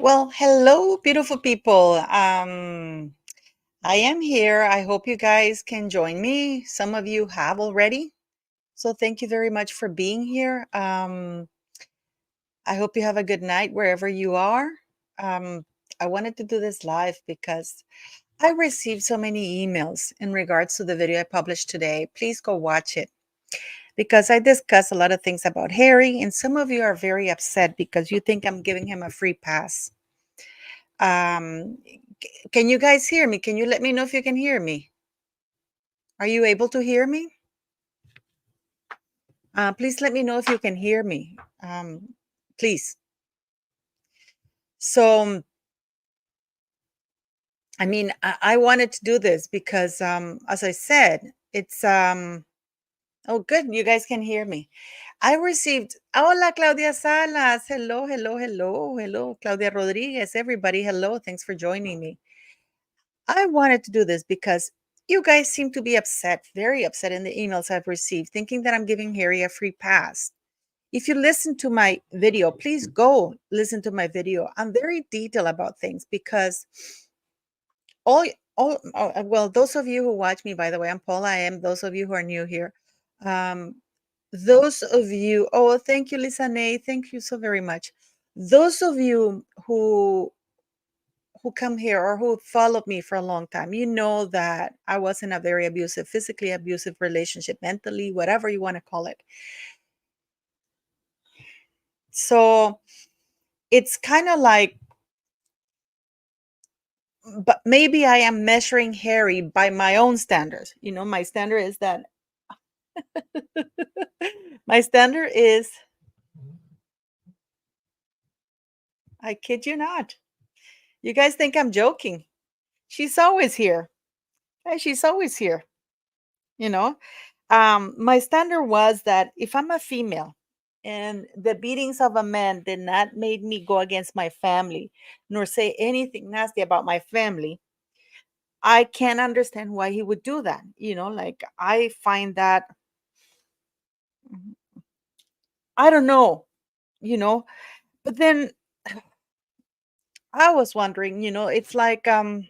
Well, hello, beautiful people. I am here. I hope you guys can join me. Some of you have already. So thank you very much for being here. I hope you have a good night wherever you are. Um, I wanted to do this live because I received so many emails in regards to the video I published today. Please go watch it because I discuss a lot of things about Harry, and some of you are very upset because you think I'm giving him a free pass. Can you guys hear me? Can you let me know if you can hear me? Are you able to hear me? Please let me know if you can hear me. Please. So, I wanted to do this because, as I said, oh, good. You guys can hear me. I received, hola, Claudia Salas. Hello, hello, hello, hello, Claudia Rodriguez. Everybody, hello. Thanks for joining me. I wanted to do this because you guys seem to be upset, very upset in the emails I've received, thinking that I'm giving Harry a free pass. If you listen to my video, please go listen to my video. I'm very detailed about things because all, well, those of you who watch me, by the way, I'm Paula. I am those of you who are new here. Um, those of you, oh, thank you, Lisa Nay. Thank you so very much. Those of you who come here or who followed me for a long time, you know that I was in a very abusive, physically abusive relationship, mentally, whatever you want to call it. So it's kind of like, but maybe I am measuring Harry by my own standards. My standard is that my standard is, I kid you not. You guys think I'm joking. She's always here. Hey, she's always here. You know, my standard was that if I'm a female and the beatings of a man did not make me go against my family nor say anything nasty about my family, I can't understand why he would do that. Like I find that, I don't know, you know, but then I was wondering, it's like, I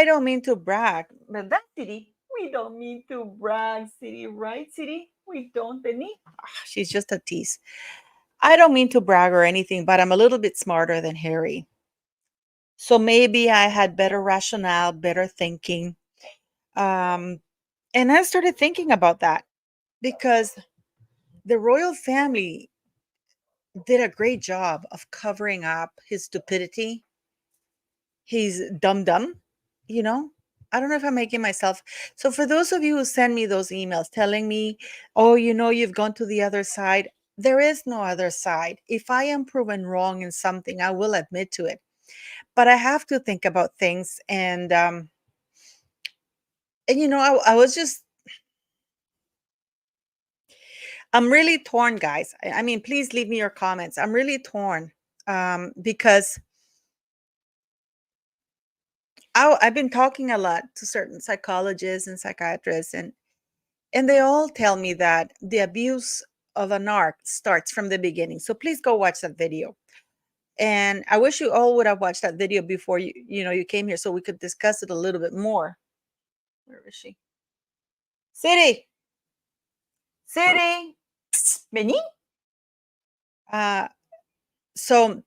don't mean to brag, but that city, we don't mean to brag, city, right, city? We don't, Benny. She's just a tease. I don't mean to brag or anything, but I'm a little bit smarter than Harry. So maybe I had better rationale, better thinking. Um, and I started thinking about that because the royal family did a great job of covering up his stupidity. He's dumb, you know? I don't know if I'm making myself. So for those of you who send me those emails telling me, "Oh, you've gone to the other side." There is no other side. If I am proven wrong in something, I will admit to it. But I have to think about things I was just, I'm really torn, guys. I mean, please leave me your comments. I'm really torn because I've been talking a lot to certain psychologists and psychiatrists, and they all tell me that the abuse of an narc starts from the beginning. So please go watch that video. And I wish you all would have watched that video before you came here so we could discuss it a little bit more. Where is she? City, City, Benny. Uh, so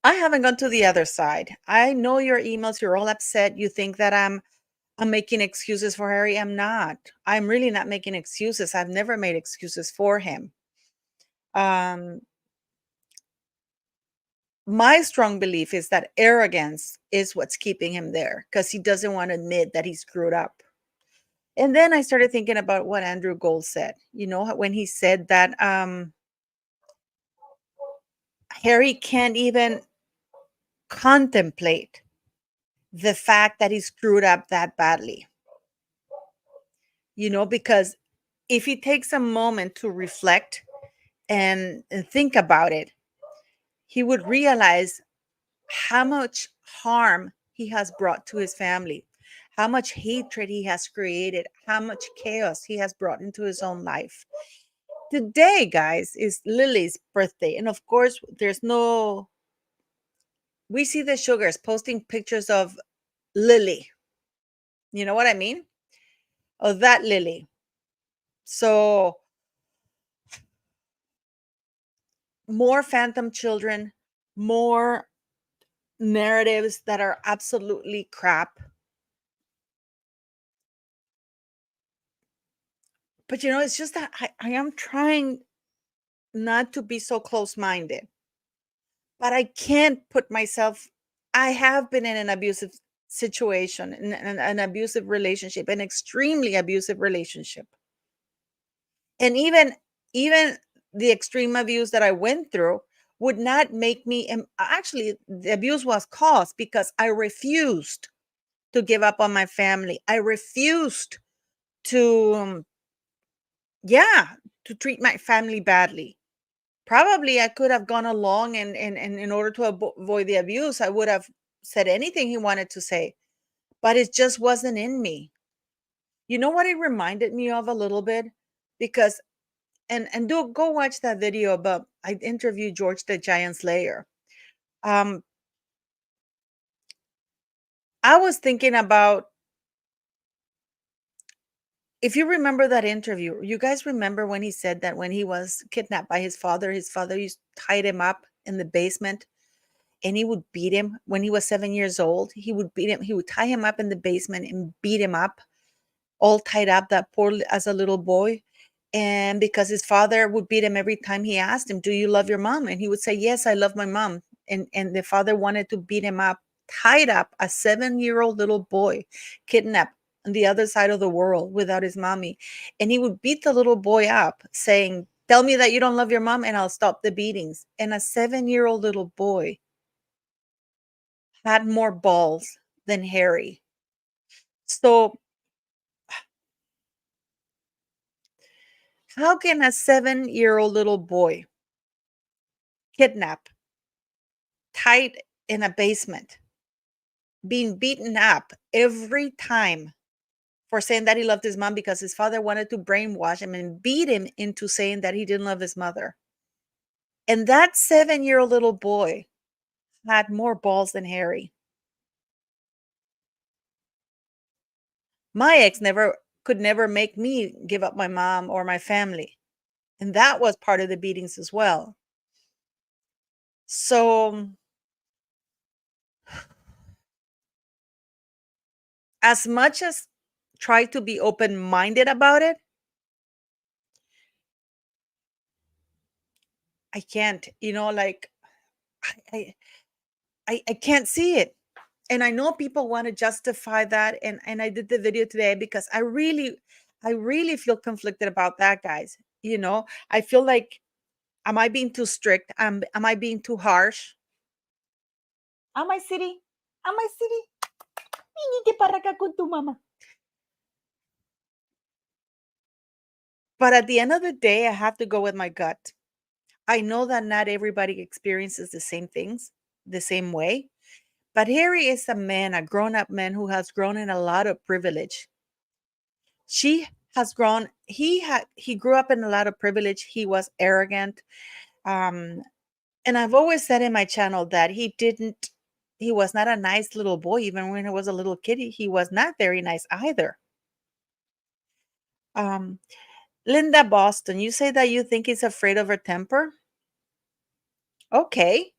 I haven't gone to the other side. I know your emails. You're all upset. You think that I'm making excuses for Harry. I'm not. I'm really not making excuses. I've never made excuses for him. Um, my strong belief is that arrogance is what's keeping him there because he doesn't want to admit that he screwed up. And then I started thinking about what Andrew Gold said, when he said that Harry can't even contemplate the fact that he screwed up that badly, because if he takes a moment to reflect and think about it, he would realize how much harm he has brought to his family, how much hatred he has created, how much chaos he has brought into his own life. Today, guys, is Lily's birthday. And of course, we see the sugars posting pictures of Lily. You know what I mean? Of that Lily. So, more phantom children, more narratives that are absolutely crap. But it's just that I am trying not to be so close minded, but I can't put myself. I have been in an abusive situation, in an abusive relationship, an extremely abusive relationship. And even the extreme abuse that I went through would not make me. Actually, the abuse was caused because I refused to give up on my family. I refused to, yeah, to treat my family badly. Probably I could have gone along, and in order to avoid the abuse, I would have said anything he wanted to say, but it just wasn't in me. You know what it reminded me of a little bit? Because and do go watch that video about I interviewed George the Giant Slayer. Um, I was thinking about, if you remember that interview, you guys remember when he said that when he was kidnapped by his father used tied him up in the basement and he would beat him when he was 7 years old. He would beat him, he would tie him up in the basement and beat him up, all tied up, that poor as a little boy. And because his father would beat him every time he asked him, "Do you love your mom?" And he would say, "Yes, I love my mom." And the father wanted to beat him up, tied up, a 7-year-old little boy, kidnapped on the other side of the world without his mommy. And he would beat the little boy up, saying, "Tell me that you don't love your mom and I'll stop the beatings." And a 7-year-old little boy had more balls than Harry. So how can a 7-year-old little boy kidnap, tied in a basement, being beaten up every time for saying that he loved his mom because his father wanted to brainwash him and beat him into saying that he didn't love his mother? And that 7-year-old little boy had more balls than Harry. My ex never could never make me give up my mom or my family. And that was part of the beatings as well. So, as much as try to be open minded about it, I can't, like I, I can't see it. And I know people want to justify that. And I did the video today because I really feel conflicted about that, guys. I feel like, am I being too strict? Am I being too harsh? Am I city? Am I city? Viniste para acá con tu mamá. But at the end of the day, I have to go with my gut. I know that not everybody experiences the same things the same way. But Harry is a man, a grown up man who has grown in a lot of privilege. She has grown, he grew up in a lot of privilege. He was arrogant. Um, and I've always said in my channel that he was not a nice little boy. Even when he was a little kid, he was not very nice either. Um, Linda Boston, you say that you think he's afraid of her temper? Okay.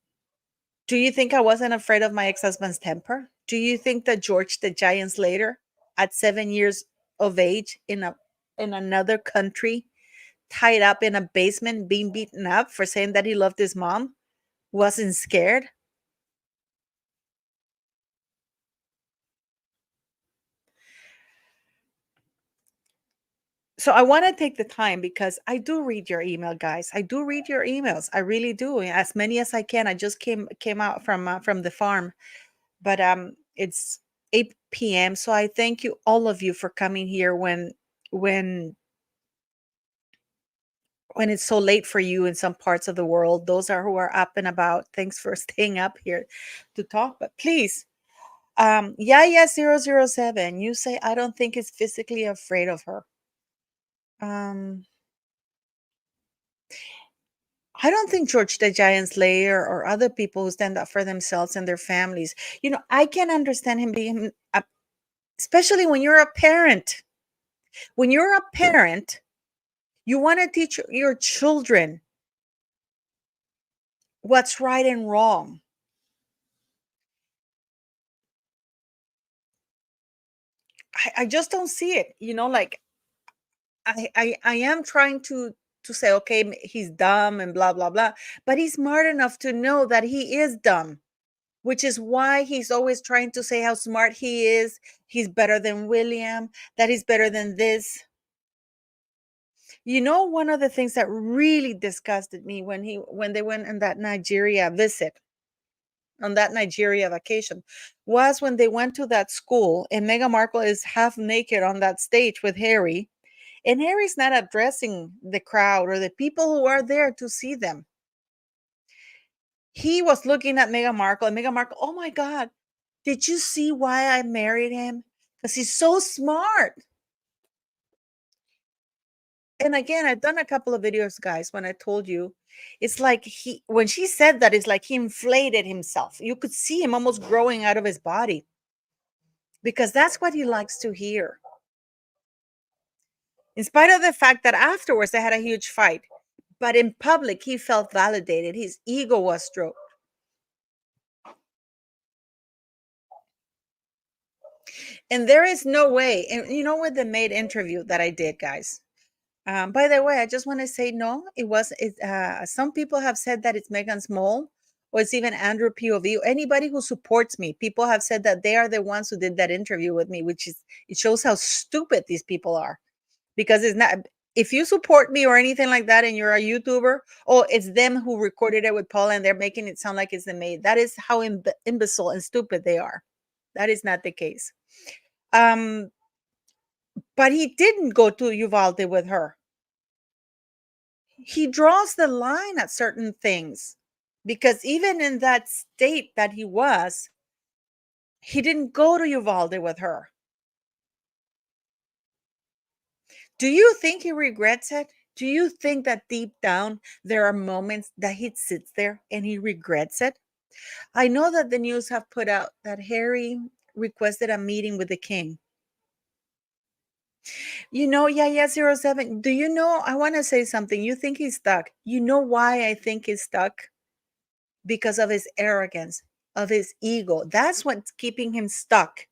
Do you think I wasn't afraid of my ex-husband's temper? Do you think that George the Giant Slayer, at 7 years of age, in another country, tied up in a basement, being beaten up for saying that he loved his mom, wasn't scared? So I want to take the time because I do read your email, guys. I do read your emails. I really do, as many as I can. I just came out from the farm, but it's 8 p.m. So I thank you, all of you, for coming here when when it's so late for you in some parts of the world. Those are who are up and about. Thanks for staying up here to talk. But please, yeah, 007, you say I don't think he's physically afraid of her. Um, I don't think George the Giant Slayer or other people who stand up for themselves and their families. I can understand him being, especially when you're a parent. When you're a parent, you want to teach your children what's right and wrong. I just don't see it. Like I am trying to say, okay, he's dumb and blah blah blah, but he's smart enough to know that he is dumb, which is why he's always trying to say how smart he is. He's better than William, that he's better than this. One of the things that really disgusted me when they went on that Nigeria visit, on that Nigeria vacation, was when they went to that school and Meghan Markle is half naked on that stage with Harry, and Harry's not addressing the crowd or the people who are there to see them. He was looking at Meghan Markle, and Meghan Markle, oh my God, did you see why I married him? Because he's so smart. And again, I've done a couple of videos, guys, when I told you, it's like when she said that, it's like he inflated himself. You could see him almost growing out of his body because that's what he likes to hear. In spite of the fact that afterwards they had a huge fight, but in public, he felt validated. His ego was stroked. And there is no way, and with the maid interview that I did, guys. By the way, I just want to say no, it was it. Some people have said that it's Meghan's mole, or it's even Andrew POV. Anybody who supports me, people have said that they are the ones who did that interview with me, which is it shows how stupid these people are. Because it's not, if you support me or anything like that, and you're a YouTuber, oh, it's them who recorded it with Paula, and they're making it sound like it's the maid. That is how imbecile and stupid they are. That is not the case. Um, but he didn't go to Uvalde with her. He draws the line at certain things because even in that state that he didn't go to Uvalde with her. Do you think he regrets it? Do you think that deep down there are moments that he sits there and he regrets it? I know that the news have put out that Harry requested a meeting with the king. Yeah, 07. Do you know? I want to say something. You think he's stuck. You know why I think he's stuck? Because of his arrogance, of his ego. That's what's keeping him stuck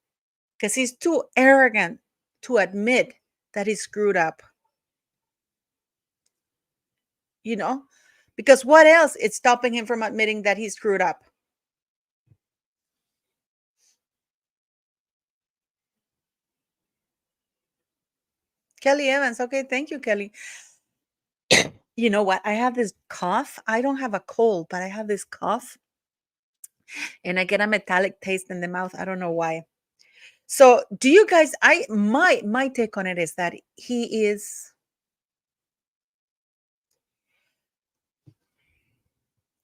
because he's too arrogant to admit that he screwed up. You know, because what else is stopping him from admitting that he screwed up? Kelly Evans. Okay, thank you, Kelly. You know what? I have this cough. I don't have a cold, but I have this cough and I get a metallic taste in the mouth. I don't know why. So, do you guys my take on it is that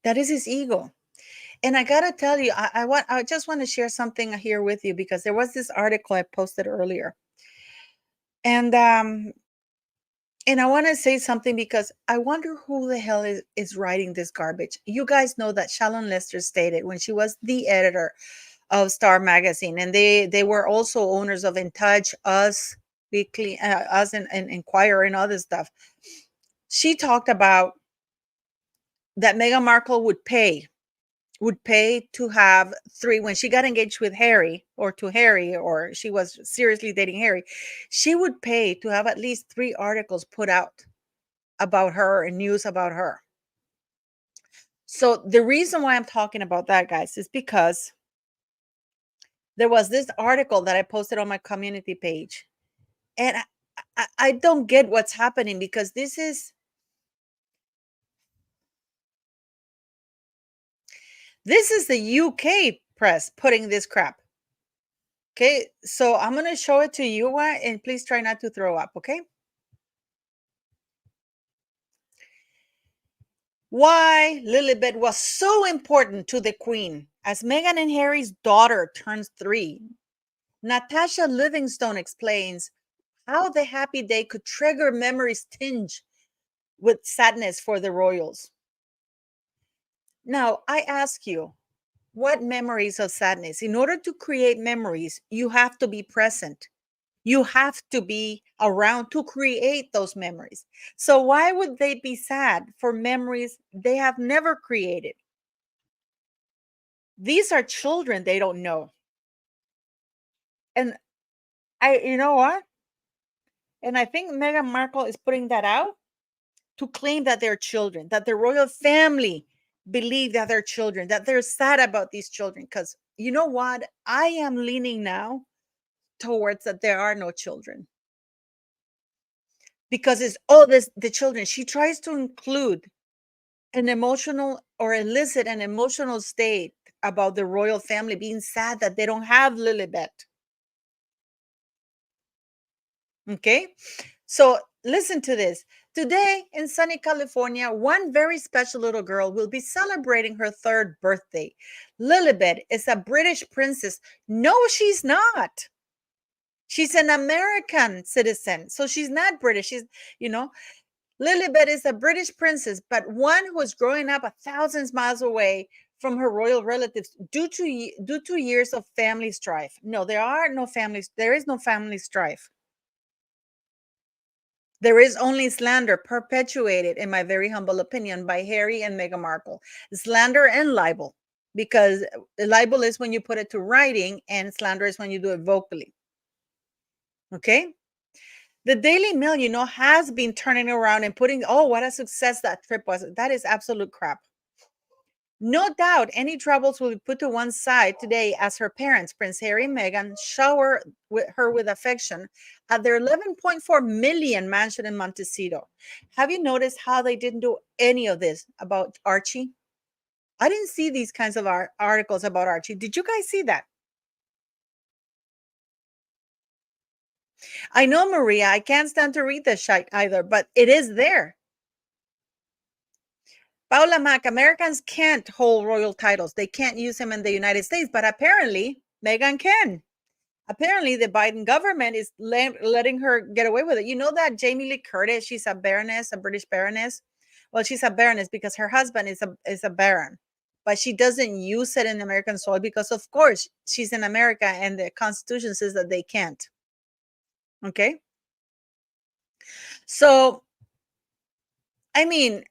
that is his ego. And I gotta tell you, I just want to share something here with you because there was this article I posted earlier. And I want to say something because I wonder who the hell is writing this garbage. You guys know that Shalon Lester stated when she was the editor of Star Magazine, and they were also owners of In Touch, Us, Weekly, Us, and Inquirer, and other stuff. She talked about that Meghan Markle would pay to have three when she got engaged with Harry, or to Harry, or she was seriously dating Harry. She would pay to have at least three articles put out about her and news about her. So the reason why I'm talking about that, guys, is because there was this article that I posted on my community page, and I don't get what's happening because this is the UK press putting this crap. Okay, so I'm gonna show it to you, and please try not to throw up. Okay. Why Lilibet was so important to the Queen as Meghan and Harry's daughter turns 3. Natasha Livingstone explains how the happy day could trigger memories tinge with sadness for the royals. Now, I ask you, what memories of sadness? In order to create memories, you have to be present. You have to be around to create those memories. So, why would they be sad for memories they have never created? These are children they don't know. And you know what? And I think Meghan Markle is putting that out to claim that they're children, that the royal family believe that they're children, that they're sad about these children. Because you know what? I am leaning now towards that there are no children because it's all this the children. She tries to include an emotional or elicit an emotional state about the royal family being sad that they don't have Lilibet. Okay. So listen to this. Today in sunny California, one very special little girl will be celebrating her third birthday. Lilibet is a British princess. No, she's not. She's an American citizen. So she's not British. You know, Lilibet is a British princess, but one who was growing up a thousands miles away from her royal relatives due to years of family strife. No, there are no families. There is no family strife. There is only slander perpetuated, in my very humble opinion, by Harry and Meghan Markle. Slander and libel, because libel is when you put it to writing, and slander is when you do it vocally. Okay? The Daily Mail, has been turning around and putting, oh, what a success that trip was. That is absolute crap. No doubt any troubles will be put to one side today as her parents, Prince Harry and Meghan, shower her with affection at their 11.4 million mansion in Montecito. Have you noticed how they didn't do any of this about Archie? I didn't see these kinds of articles about Archie. Did you guys see that? I know, Maria, I can't stand to read this shite either, but it is there. Paula Mac, Americans can't hold royal titles. They can't use them in the United States, but apparently Meghan can. Apparently, the Biden government is letting her get away with it. You know that Jamie Lee Curtis, she's a baroness, a British baroness. Well, she's a baroness because her husband is a baron, but she doesn't use it in American soil because, of course, she's in America and the Constitution says that they can't. Okay, so I mean,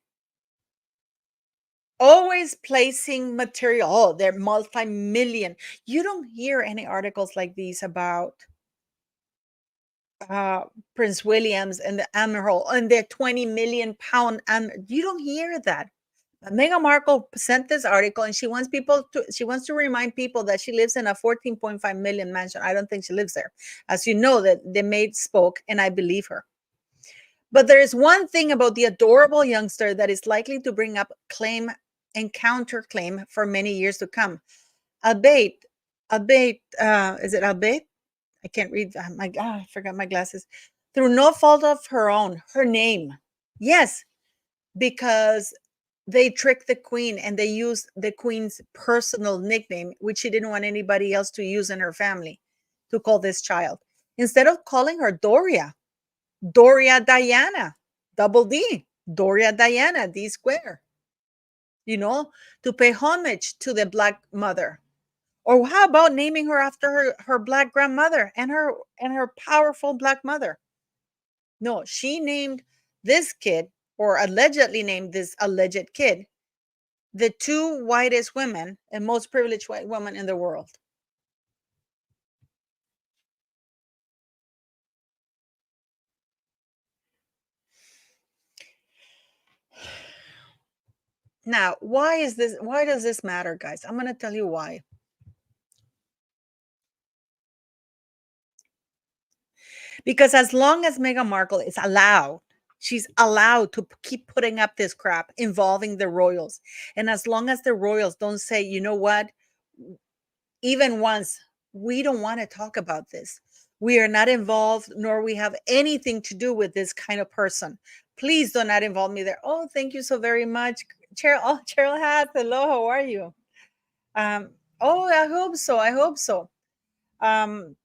always placing material. Oh, they're multi-million. You don't hear any articles like these about uh, Prince Williams and the Emerald and their 20 million pound. You don't hear that. Meghan Markle sent this article and she wants to remind people that she lives in a 14.5 million mansion. I don't think she lives there. As you know, that the maid spoke and I believe her. But there is one thing about the adorable youngster that is likely to bring up claim and counterclaim for many years to come. Albeit, is it albeit? I can't read. My God, I forgot my glasses. Through no fault of her own, her name. Yes, because they tricked the queen and they used the queen's personal nickname, which she didn't want anybody else to use in her family, to call this child. Instead of calling her Doria Diana, double D, Doria Diana, D square, you know, to pay homage to the Black mother. Or how about naming her after her Black grandmother and her powerful Black mother? No, she named this kid, or allegedly named this alleged kid, the two whitest women and most privileged white women in the world. Now, why is this? Why does this matter, guys? I'm going to tell you why. Because as long as Meghan Markle is allowed, she's allowed to keep putting up this crap involving the royals. And as long as the royals don't say, you know what, even once, we don't want to talk about this. We are not involved, nor we have anything to do with this kind of person. Please do not involve me there. Oh, thank you so very much. Cheryl, oh, Cheryl Hath, hello, how are you? Oh, I hope so. I hope so. Um,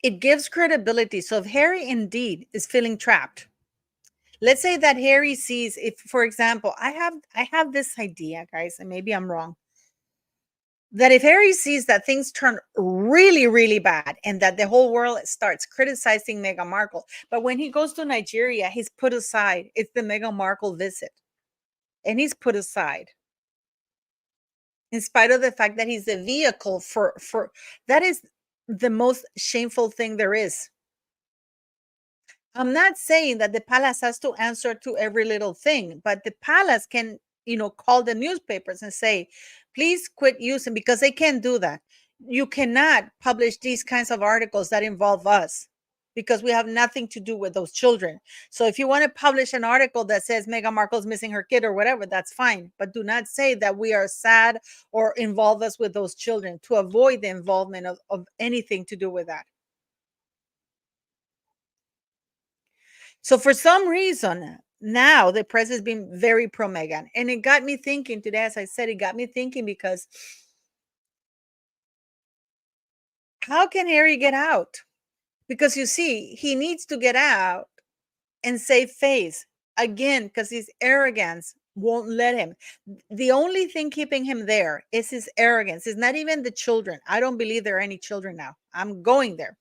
it gives credibility. So if Harry indeed is feeling trapped, Let's say that Harry sees, if for example, I have this idea, guys, and maybe I'm wrong, that if Harry sees that things turn really, really bad and that the whole world starts criticizing Meghan Markle, but when he goes to Nigeria, he's put aside. It's the Meghan Markle visit, and he's put aside in spite of the fact that he's the vehicle for that is the most shameful thing there is. I'm not saying that the palace has to answer to every little thing, but the palace can, call the newspapers and say, please quit using, because they can't do that. You cannot publish these kinds of articles that involve us because we have nothing to do with those children. So if you want to publish an article that says Meghan Markle's missing her kid or whatever, that's fine. But do not say that we are sad or involve us with those children to avoid the involvement of anything to do with that. So for some reason, now the press has been very pro Meghan. And it got me thinking today, as I said, it got me thinking because how can Harry get out? Because you see, he needs to get out and save face again because his arrogance won't let him. The only thing keeping him there is his arrogance. It's not even the children. I don't believe there are any children now. I'm going there.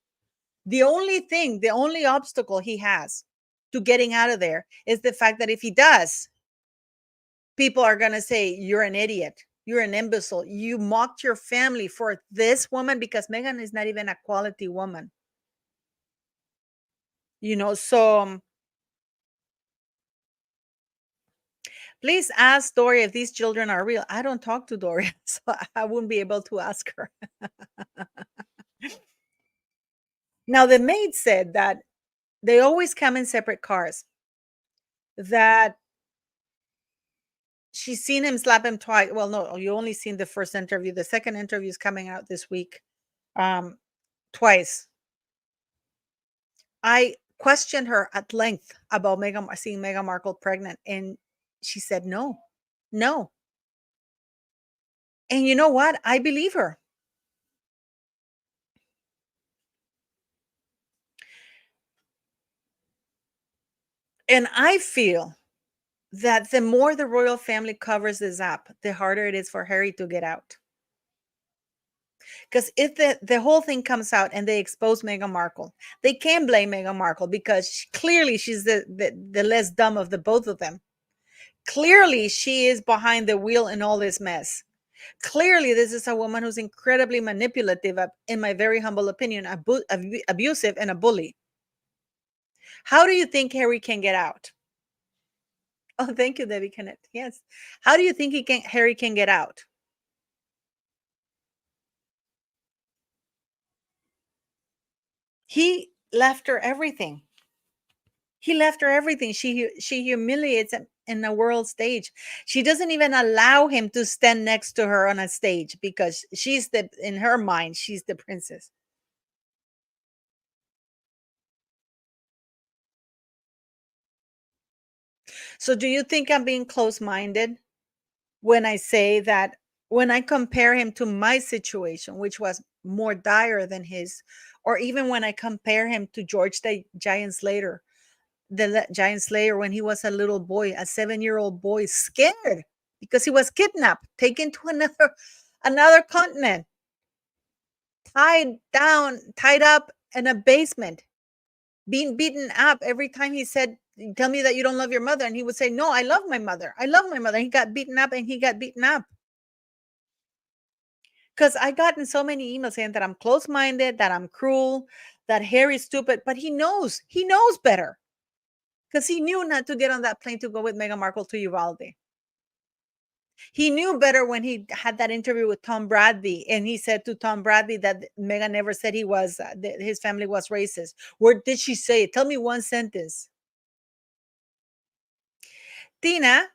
The only thing, the only obstacle he has to getting out of there is the fact that if he does, people are going to say, you're an idiot. You're an imbecile. You mocked your family for this woman because Meghan is not even a quality woman. So please ask Dory if these children are real. I don't talk to Dory, so I wouldn't be able to ask her. Now, the maid said that they always come in separate cars, that she's seen him slap him twice. Well, no, you only seen the first interview. The second interview is coming out this week. Twice. I questioned her at length about seeing Meghan Markle pregnant, and she said no, no. And you know what? I believe her. And I feel that the more the royal family covers this up, the harder it is for Harry to get out. Because if the whole thing comes out and they expose Meghan Markle, they can blame Meghan Markle because clearly she's the less dumb of the both of them. Clearly, she is behind the wheel in all this mess. Clearly, this is a woman who's incredibly manipulative, in my very humble opinion, abusive, and a bully. How do you think Harry can get out? Oh, thank you, Debbie Kennett. Yes. How do you think Harry can get out? He left her everything. He left her everything. She humiliates him in a world stage. She doesn't even allow him to stand next to her on a stage because in her mind, she's the princess. So do you think I'm being close-minded when I say that when I compare him to my situation, which was more dire than his, or even when I compare him to George the Giant Slayer, Giant Slayer, when he was a little boy, a 7-year-old boy, scared because he was kidnapped, taken to another continent, tied up in a basement, being beaten up every time he said, tell me that you don't love your mother. And he would say, no, I love my mother. I love my mother. He got beaten up and he got beaten up. Because I gotten so many emails saying that I'm close-minded, that I'm cruel, that Harry's stupid, but he knows better. Because he knew not to get on that plane to go with Meghan Markle to Uvalde. He knew better when he had that interview with Tom Bradley, and he said to Tom Bradley that Meghan never said his family was racist. Where did she say it? Tell me one sentence. Tina,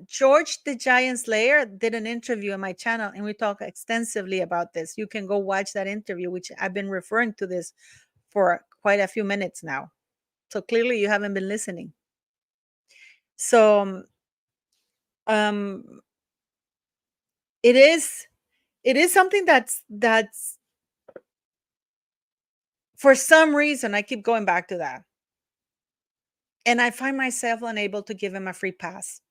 George the Giant Slayer did an interview on my channel, and we talk extensively about this. You can go watch that interview, which I've been referring to this for quite a few minutes now. So clearly you haven't been listening. So um it is something that's for some reason I keep going back to that. And I find myself unable to give him a free pass.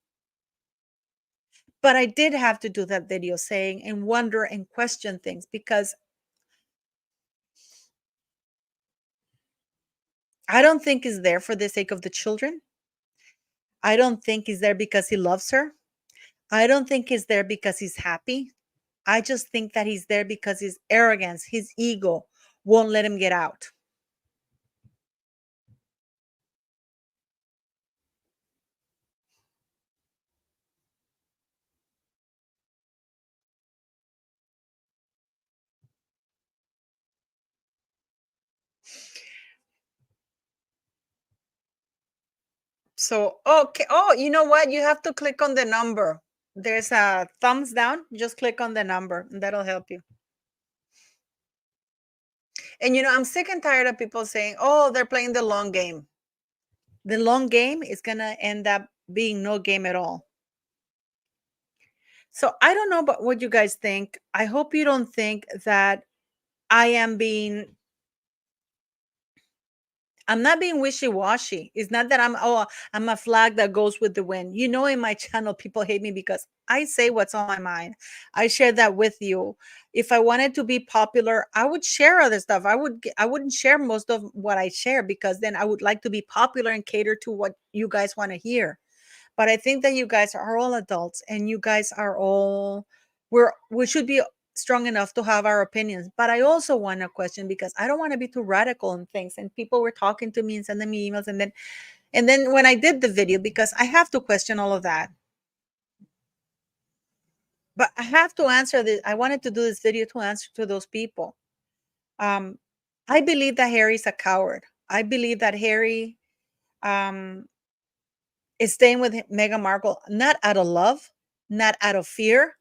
But I did have to do that video saying and wonder and question things because I don't think he's there for the sake of the children. I don't think he's there because he loves her. I don't think he's there because he's happy. I just think that he's there because his arrogance, his ego won't let him get out. So, okay. Oh, you know what? You have to click on the number. There's a thumbs down. Just click on the number, and that'll help you. And I'm sick and tired of people saying, "Oh, they're playing the long game." The long game is gonna end up being no game at all. So I don't know about what you guys think. I hope you don't think that I am being I'm not being wishy-washy. It's not that I'm a flag that goes with the wind. In my channel, people hate me because I say what's on my mind. I share that with you. If I wanted to be popular, I would share other stuff. I wouldn't share most of what I share because then I would like to be popular and cater to what you guys want to hear. But I think that you guys are all adults and you guys are all we should be strong enough to have our opinions. But I also want to question because I don't want to be too radical in things. And people were talking to me and sending me emails and then when I did the video, because I have to question all of that. But I have to answer this. I wanted to do this video to answer to those people. Um, I believe that Harry's a coward. I believe that Harry um is staying with Meghan Markle not out of love, not out of fear.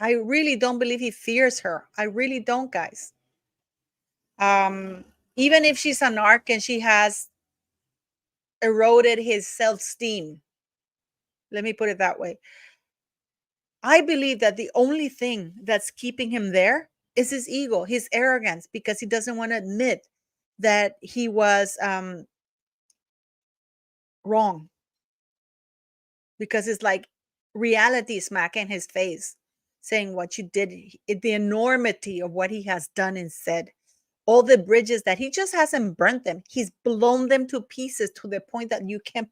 I really don't believe he fears her. I really don't, guys. Um, Even if she's an narc and she has eroded his self-esteem, let me put it that way. I believe that the only thing that's keeping him there is his ego, his arrogance, because he doesn't want to admit that he was wrong. Because it's like reality smack in his face, saying what you did, the enormity of what he has done and said, all the bridges that he just hasn't burnt them. He's blown them to pieces to the point that you can't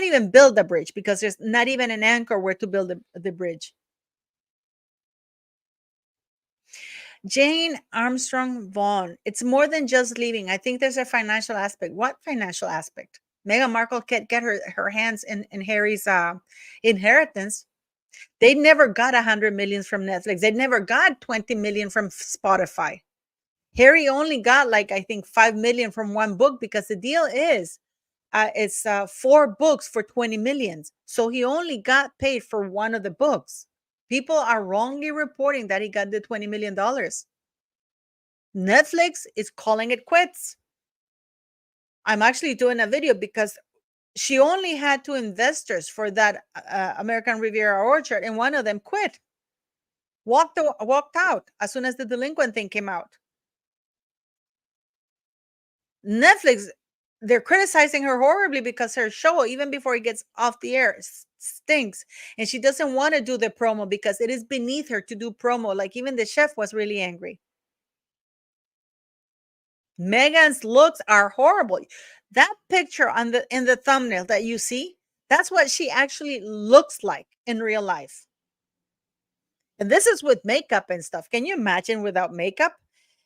even build a bridge because there's not even an anchor where to build the bridge. Jane Armstrong Vaughn. It's more than just leaving. I think there's a financial aspect. What financial aspect? Meghan Markle can't get her hands in Harry's inheritance. They never got 100 million from Netflix. They never got 20 million from Spotify. Harry only got like I think 5 million from one book because the deal is it's 4 books for 20 millions. So he only got paid for one of the books. People are wrongly reporting that he got the $20 million. Netflix is calling it quits. I'm actually doing a video because she only had 2 investors for that American Riviera Orchard, and one of them quit, walked out as soon as the delinquent thing came out. Netflix, they're criticizing her horribly because her show, even before it gets off the air, stinks. And she doesn't want to do the promo because it is beneath her to do promo. Like even the chef was really angry. Megan's looks are horrible. That picture on the in the thumbnail that you see, that's what she actually looks like in real life. And this is with makeup and stuff. Can you imagine without makeup?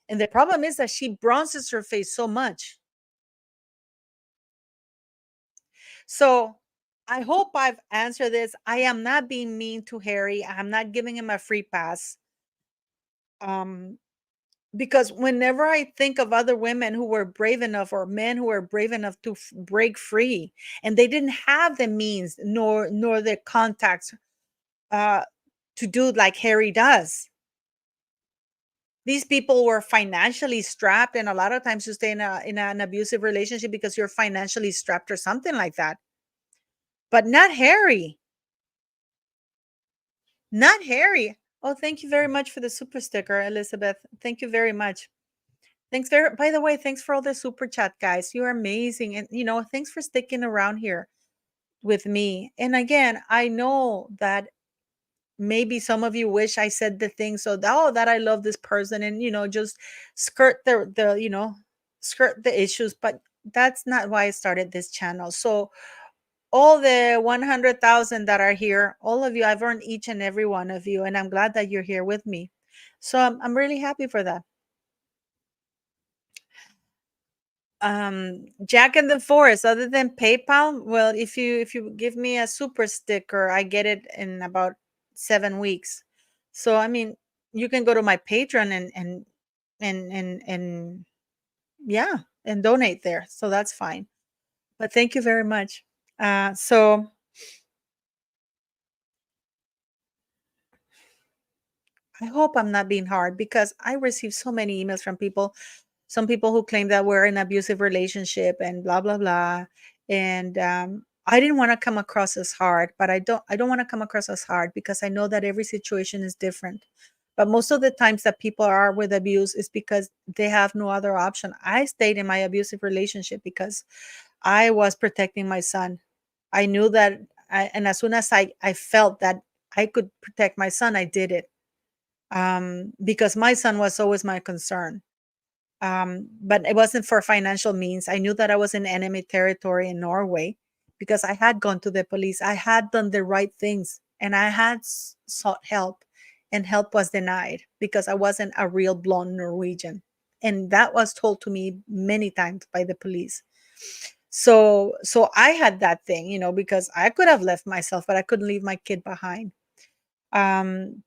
And the problem is that she bronzes her face so much. So I hope I've answered this. I am not being mean to Harry. I'm not giving him a free pass. Um, because whenever I think of other women who were brave enough or men who were brave enough to break free, and they didn't have the means nor the contacts uh, to do like Harry does. These people were financially strapped, and a lot of times you stay in an abusive relationship because you're financially strapped or something like that. But not Harry. Not Harry. Oh, thank you very much for the super sticker, Elizabeth. Thank you very much. Thanks for by the way, thanks for all the super chat, guys. You're amazing. And thanks for sticking around here with me. And again, I know that maybe some of you wish I said the thing so that, oh, that I love this person and just skirt skirt the issues, but that's not why I started this channel. So all the 100,000 that are here, all of you, I've earned each and every one of you, and I'm glad that you're here with me. So I'm really happy for that. Jack in the Forest, other than PayPal, well, if you give me a super sticker, I get it in about 7 weeks. So I mean, you can go to my Patreon and yeah, and donate there. So that's fine. But thank you very much. So I hope I'm not being hard because I receive so many emails from people, some people who claim that we're in an abusive relationship and blah blah blah. And I didn't want to come across as hard, but I don't want to come across as hard because I know that every situation is different. But most of the times that people are with abuse is because they have no other option. I stayed in my abusive relationship because I was protecting my son. I knew that and as soon as I felt that I could protect my son, I did it. Because my son was always my concern. But it wasn't for financial means. I knew that I was in enemy territory in Norway because I had gone to the police. I had done the right things and I had sought help, and help was denied because I wasn't a real blonde Norwegian. And that was told to me many times by the police. So I had that thing, because I could have left myself, but I couldn't leave my kid behind. Um,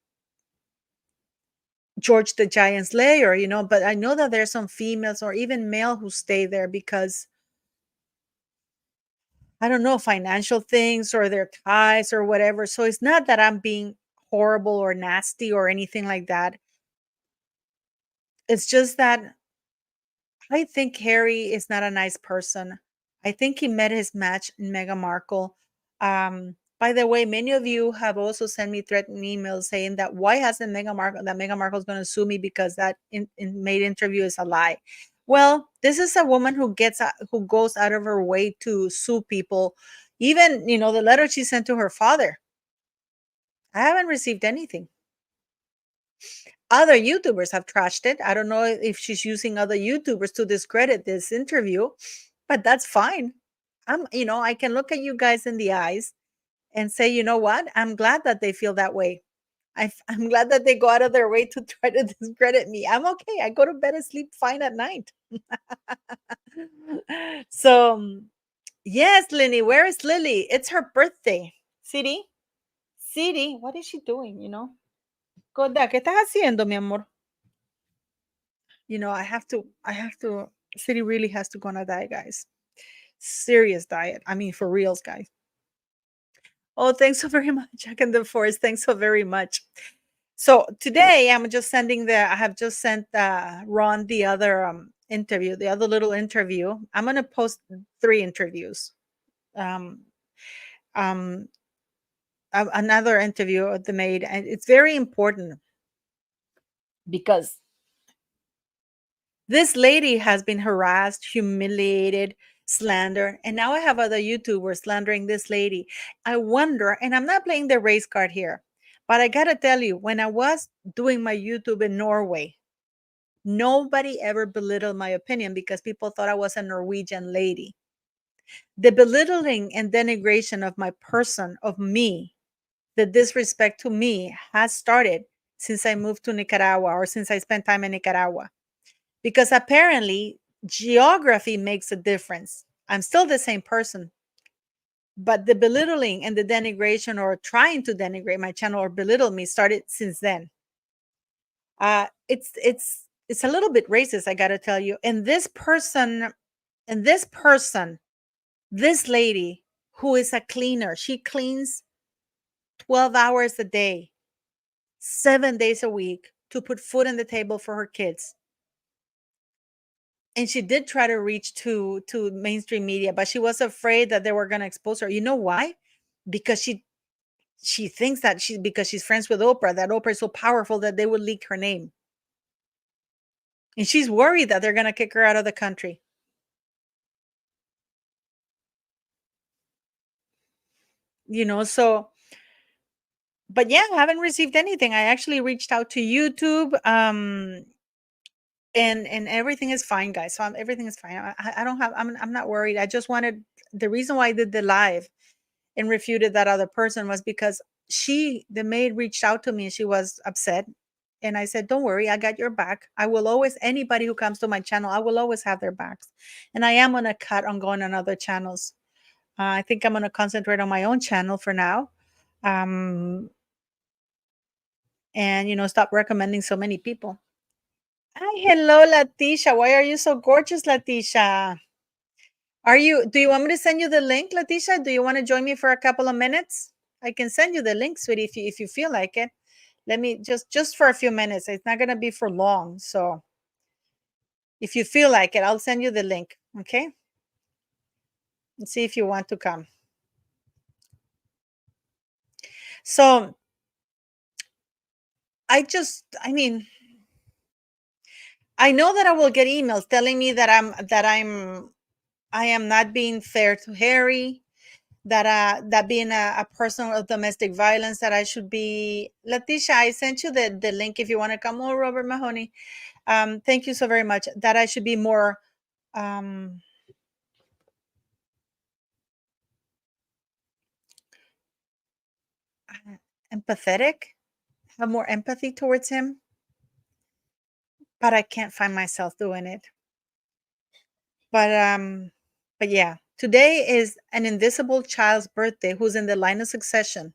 George the Giant Slayer, but I know that there's some females or even male who stay there because I don't know, financial things or their ties or whatever. So it's not that I'm being horrible or nasty or anything like that. It's just that I think Harry is not a nice person. I think he met his match in Meghan Markle. By the way, many of you have also sent me threatening emails saying that why hasn't Meghan Markle is going to sue me because that made interview is a lie. Well, this is a woman who goes out of her way to sue people. Even the letter she sent to her father. I haven't received anything. Other YouTubers have trashed it. I don't know if she's using other YouTubers to discredit this interview, but that's fine. I can look at you guys in the eyes and say, you know what? I'm glad that they feel that way. I'm glad that they go out of their way to try to discredit me. I'm okay. I go to bed and sleep fine at night. So, yes, Linny, where is Lily? It's her birthday. Siri, Siri, what is she doing? Koda, ¿qué estás haciendo, mi amor? I have to, City really has to go on a diet, guys. Serious diet. I mean, for reals, guys. Oh, thanks so very much, Jack in the Forest. Thanks so very much. So today I have just sent Ron the other interview, the other little interview. I'm going to post 3 interviews. Um, um, Another interview of the maid. And it's very important because this lady has been harassed, humiliated, slandered, and now I have other YouTubers slandering this lady. I wonder, and I'm not playing the race card here, but I gotta tell you, when I was doing my YouTube in Norway, nobody ever belittled my opinion because people thought I was a Norwegian lady. The belittling and denigration of my person, of me, the disrespect to me has started since I moved to Nicaragua or since I spent time in Nicaragua. Because apparently geography makes a difference. I'm still the same person, but the belittling and the denigration or trying to denigrate my channel or belittle me started since then. It's a little bit racist, I got to tell you. And this lady who is a cleaner, she cleans 12 hours a day, 7 days a week to put food on the table for her kids. And she did try to reach to mainstream media, but she was afraid that they were going to expose her. You know why? Because she thinks that because she's friends with Oprah, that Oprah is so powerful that they would leak her name. And she's worried that they're gonna kick her out of the country, so but yeah, I haven't received anything. I actually reached out to YouTube, and everything is fine, guys. So everything is fine. I don't have. I'm not worried. I just wanted the reason why I did the live and refuted that other person was because the maid reached out to me and she was upset. And I said, don't worry, I got your back. I will always, anybody who comes to my channel, I will always have their backs. And I am going to cut on going on other channels. I think I'm going to concentrate on my own channel for now. Um, and, stop recommending so many people. Hi, hello, Latisha. Why are you so gorgeous, Latisha? Do you want me to send you the link, Latisha? Do you want to join me for a couple of minutes? I can send you the link, sweetie, if you feel like it. Let me just for a few minutes. It's not going to be for long. So if you feel like it, I'll send you the link. Okay. And see if you want to come. So I mean, I know that I will get emails telling me I am not being fair to Harry, that being a person of domestic violence, that I should be. Letitia, I sent you the link if you want to come. Oh, Robert Mahoney. Thank you so very much. That I should be more um empathetic, have more empathy towards him, but I can't find myself doing it. But yeah, today is an invisible child's birthday who's in the line of succession.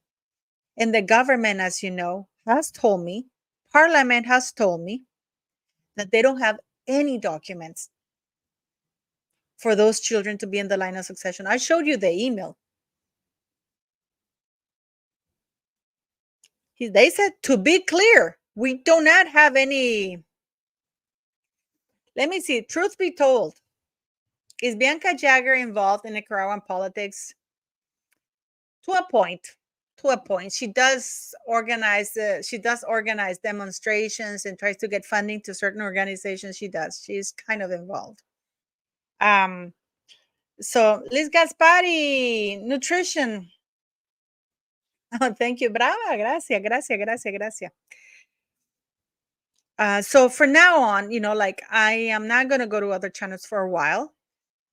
And the government, as you know, has told me, Parliament has told me that they don't have any documents for those children to be in the line of succession. I showed you the email. They said, to be clear, we do not have any. Let me see. Truth be told, is Bianca Jagger involved in Nicaraguan politics? To a point. To a point. She does organize demonstrations and tries to get funding to certain organizations. She's kind of involved. Um, so Liz Gaspari, nutrition. Oh, thank you. Brava, gracias, gracias, gracias, gracias. So for now on, like I am not going to go to other channels for a while.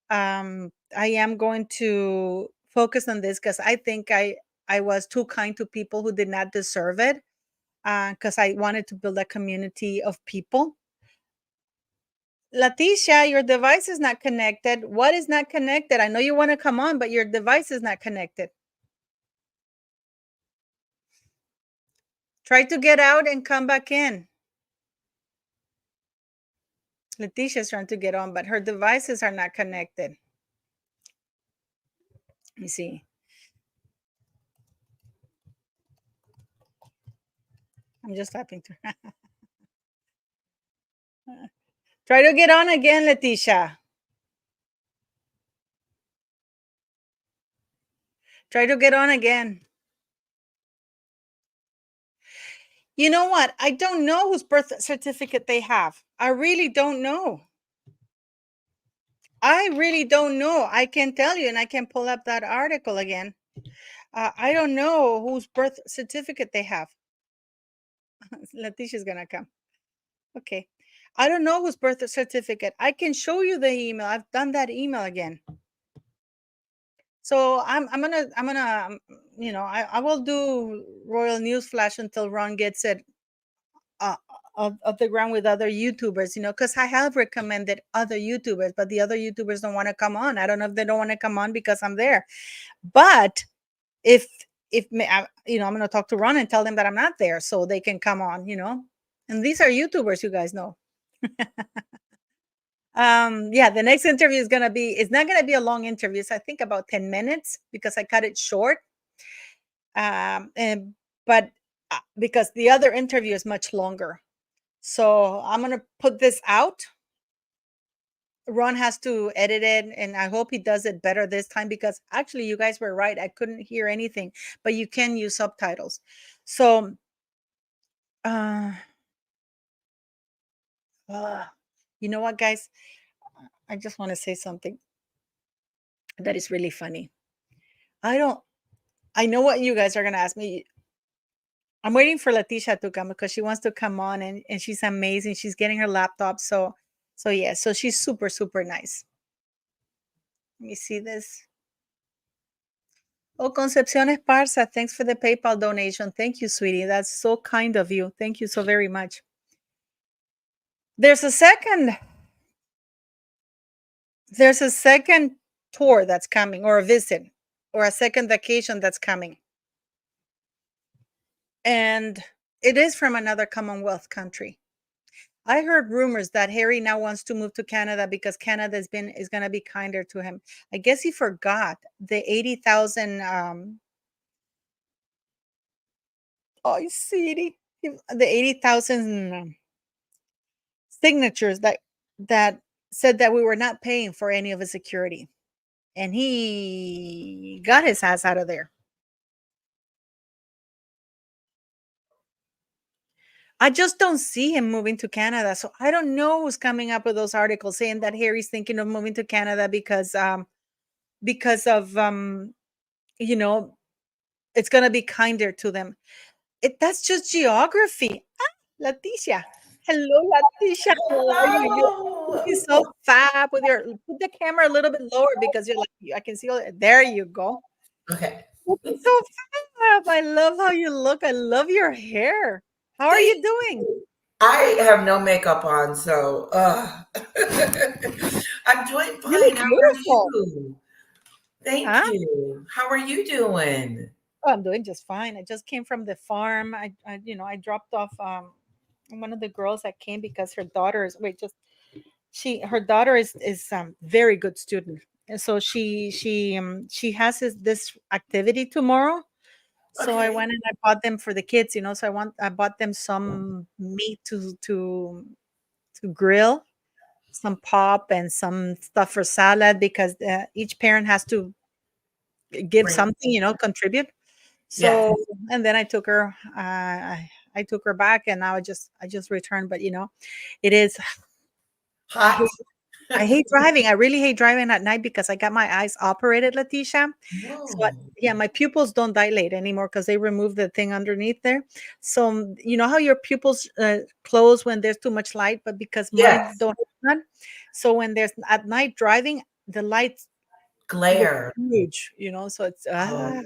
I am going to focus on this because I think I was too kind to people who did not deserve it. Because I wanted to build a community of people. Leticia, your device is not connected. What is not connected? I know you want to come on, but your device is not connected. Try to get out and come back in. Leticia's trying to get on, but her devices are not connected. Let me see. I'm just tapping through. Try to get on again, Leticia. Try to get on again. You know what? I don't know whose birth certificate they have. I really don't know. I really don't know. I can tell you, and I can pull up that article again. I don't know whose birth certificate they have. Letitia's gonna come. Okay. I don't know whose birth certificate. I can show you the email. I've done that email again. So I'm gonna I will do Royal News Flash until Ron gets it uh, of the ground with other YouTubers, because I have recommended other YouTubers, but the other YouTubers don't want to come on. I don't know if they don't want to come on because I'm there. But if I'm going to talk to Ron and tell them that I'm not there so they can come on, and these are YouTubers, you guys know. Yeah, the next interview it's not going to be a long interview. It's I think about 10 minutes because I cut it short. And but because the other interview is much longer. So I'm going to put this out. Ron has to edit it, and I hope he does it better this time because actually, you guys were right. I couldn't hear anything, but you can use subtitles. So, uh, uh, You know what, guys? I just want to say something that is really funny. I don't I know what you guys are gonna ask me. I'm waiting for Leticia to come because she wants to come on, and she's amazing. She's getting her laptop. So yeah, so she's super, super nice. Let me see this. Oh, Concepcion Esparza, thanks for the PayPal donation. Thank you, sweetie. That's so kind of you. Thank you so very much. There's a second, there's a second tour that's coming, or a visit, or a second vacation that's coming. And it is from another Commonwealth country. I heard rumors that Harry now wants to move to Canada because Canada is going to be kinder to him. I guess he forgot the 80,000 oh, see the 80,000 signatures that said that we were not paying for any of his security, and he got his ass out of there. I just don't see him moving to Canada. So I don't know who's coming up with those articles saying that Harry's thinking of moving to Canada because of you know, it's going to be kinder to them. That's just geography. Leticia. Hello, Leticia. How are you? You're looking Hello. so fab with your put the camera a little bit lower because you're like I can see all there you go. Okay. Looking so fab. I love how you look. I love your hair. How are Thank you doing? you. I have no makeup on, so I'm doing You fine. look How are beautiful. you? Thank Huh? you. How are you doing? Oh, I'm doing just fine. I just came from the farm. I dropped off one of the girls that came because her daughter is wait, just her daughter is very good student. And so she has this activity tomorrow. So I Okay. went and I bought them for the kids, so I bought them some meat to grill, some pop and some stuff for salad because each parent has to give Bring. something, contribute. Yes. So and then I took her I took her back, and now I just returned, but it is I Hot. hate I hate driving. I really hate driving at night because I got my eyes operated, Leticia. So No. yeah, my pupils don't dilate anymore because they removed the thing underneath there. So you know how your pupils close when there's too much light, but because mine Yes. don't have none. So when there's at night driving, the lights look Glare. huge, so it's Oh.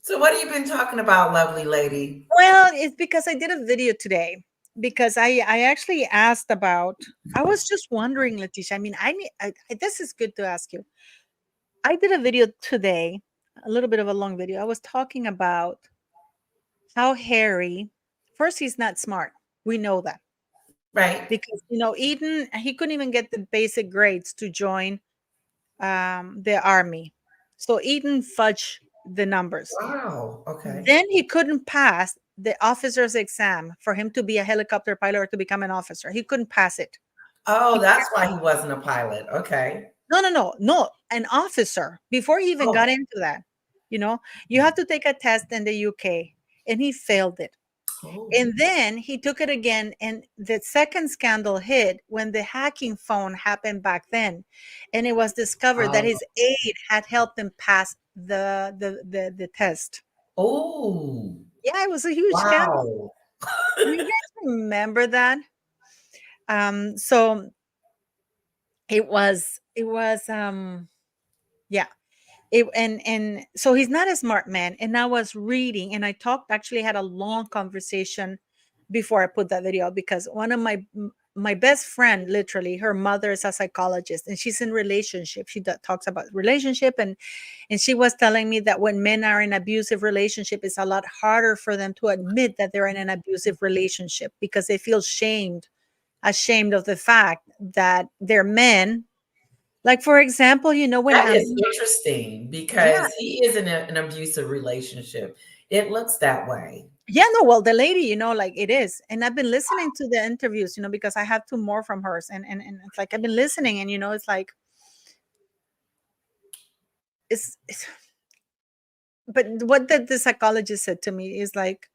So what have you been talking about, lovely lady? well, it's because I did a video today because I actually asked about. I was just wondering, Letitia. I mean, this is good to ask you. I did a video today, a little bit of a long video. I was talking about how Harry, first, he's not smart. We know that Right. because, Eden, he couldn't even get the basic grades to join the army. So Eden fudged the numbers. Wow. Okay. Then he couldn't pass the officer's exam for him to be a helicopter pilot or to become an officer. He couldn't pass it. Oh, He that's why he wasn't a pilot. Okay. No, no, no, no, an officer before he even got Oh. into that. You know, you have to take a test in the UK, and he failed it. Oh. And then he took it again, and the second scandal hit when the hacking phone happened back then, and it was discovered that Oh. his aide had helped him pass the test. Oh. Yeah, it was a huge scandal. Wow. Do you guys remember that? So it was yeah. And so he's not a smart man. And I was reading, and I talked, actually had a long conversation before I put that video out, because one of my best friend, literally, her mother is a psychologist, and she's in relationship. She talks about relationship, and she was telling me that when men are in abusive relationship, it's a lot harder for them to admit that they're in an abusive relationship because they feel ashamed of the fact that they're men. Like, for example, when That is interesting yeah. because he is in an abusive relationship. It looks that way. Yeah, no, well, the lady, like it is. And I've been listening to the interviews, because I have two more from hers. And it's like I've been listening, and it's like it's but what the psychologist said to me is like,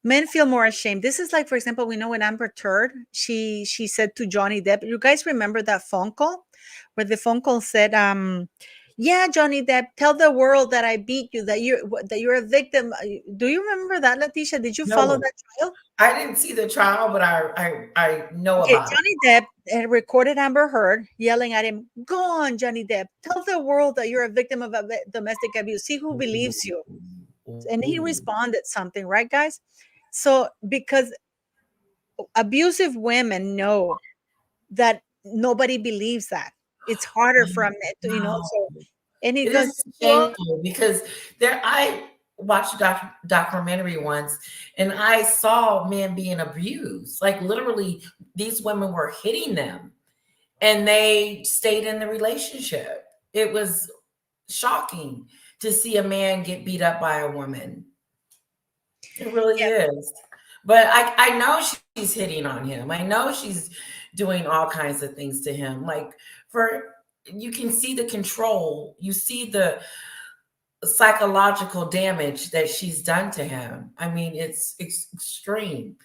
Men feel more ashamed. This is like, for example, we know when Amber Turd, she said to Johnny Depp, you guys remember that phone call where the phone call said, yeah, Johnny Depp, tell the world that I beat you, that you're a victim. Do you remember that, Letitia? Did you follow No, that trial? I didn't see the trial, but I know Okay, about it. Johnny Depp recorded Amber Heard yelling at him, "Go on, Johnny Depp, tell the world that you're a victim of domestic abuse. See who believes you." And he Ooh. responded something, right, guys? So because abusive women know that nobody believes that. It's harder for a man to, Wow. so, and he It goes, is shameful because there I watched a documentary once and I saw men being abused. Like literally these women were hitting them and they stayed in the relationship. It was shocking to see a man get beat up by a woman. It really yeah, is. But I know she's hitting on him. I know she's doing all kinds of things to him. Like for you can see the control. You see the psychological damage that she's done to him. I mean, it's extreme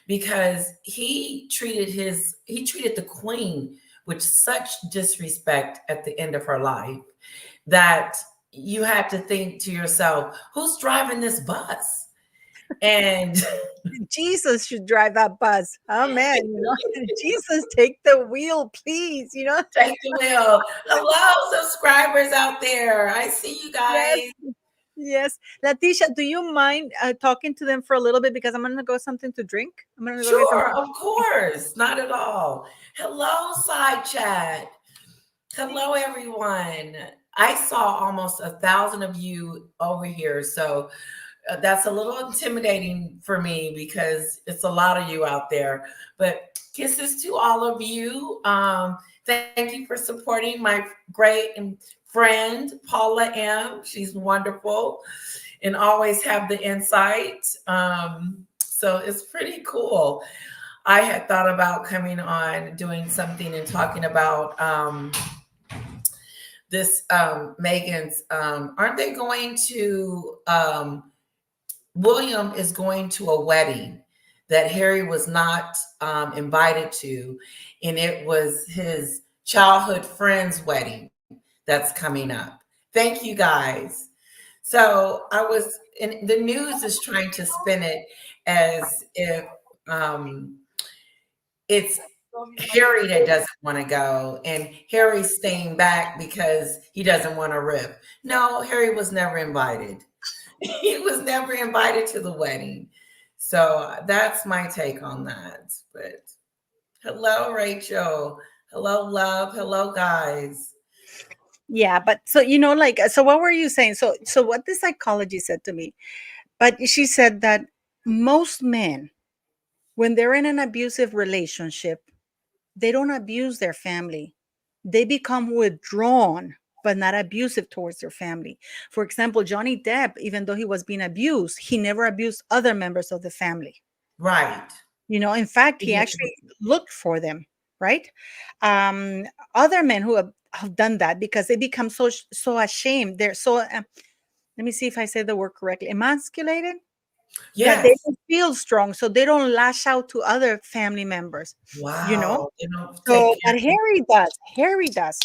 because he treated the queen with such disrespect at the end of her life that you had to think to yourself, who's driving this bus? And Jesus should drive that bus. Oh man, Jesus, take the wheel, please. take the wheel. Hello, subscribers out there. I see you Yes, guys. yes. Letitia, do you mind talking to them for a little bit because I'm gonna go something to drink. I'm gonna go get Sure, something. of course. Not at all. Hello, side chat. Hello, everyone. I saw almost 1,000 of you over here. So that's a little intimidating for me because it's a lot of you out there. But kisses to all of you. Thank you for supporting my great and friend, Paula M. She's wonderful and always have the insight. So it's pretty cool. I had thought about coming on, doing something and talking about this Meghan's. Aren't they going to? William is going to a wedding that Harry was not invited to, and it was his childhood friend's wedding that's coming up. Thank you guys. So I was, and the news is trying to spin it as if it's Harry that doesn't want to go, and Harry's staying back because he doesn't want to rip. No, Harry was never invited. He was never invited to the wedding. So that's my take on that. But hello, Rachel. Hello, love. Hello, guys. Yeah, but so like, so what were you saying? So what the psychology said to me, but she said that most men, when they're in an abusive relationship, they don't abuse their family. They become withdrawn, but not abusive towards their family. For example, Johnny Depp, even though he was being abused, he never abused other members of the family. Right. In fact, he Yeah. actually looked for them, right? Um, Other men who have done that because they become so ashamed. They're so, let me see if I say the word correctly, emasculated, that they Yes. don't feel strong, so they don't lash out to other family members, you know? Wow. They don't take So, care but of Harry does. Harry does.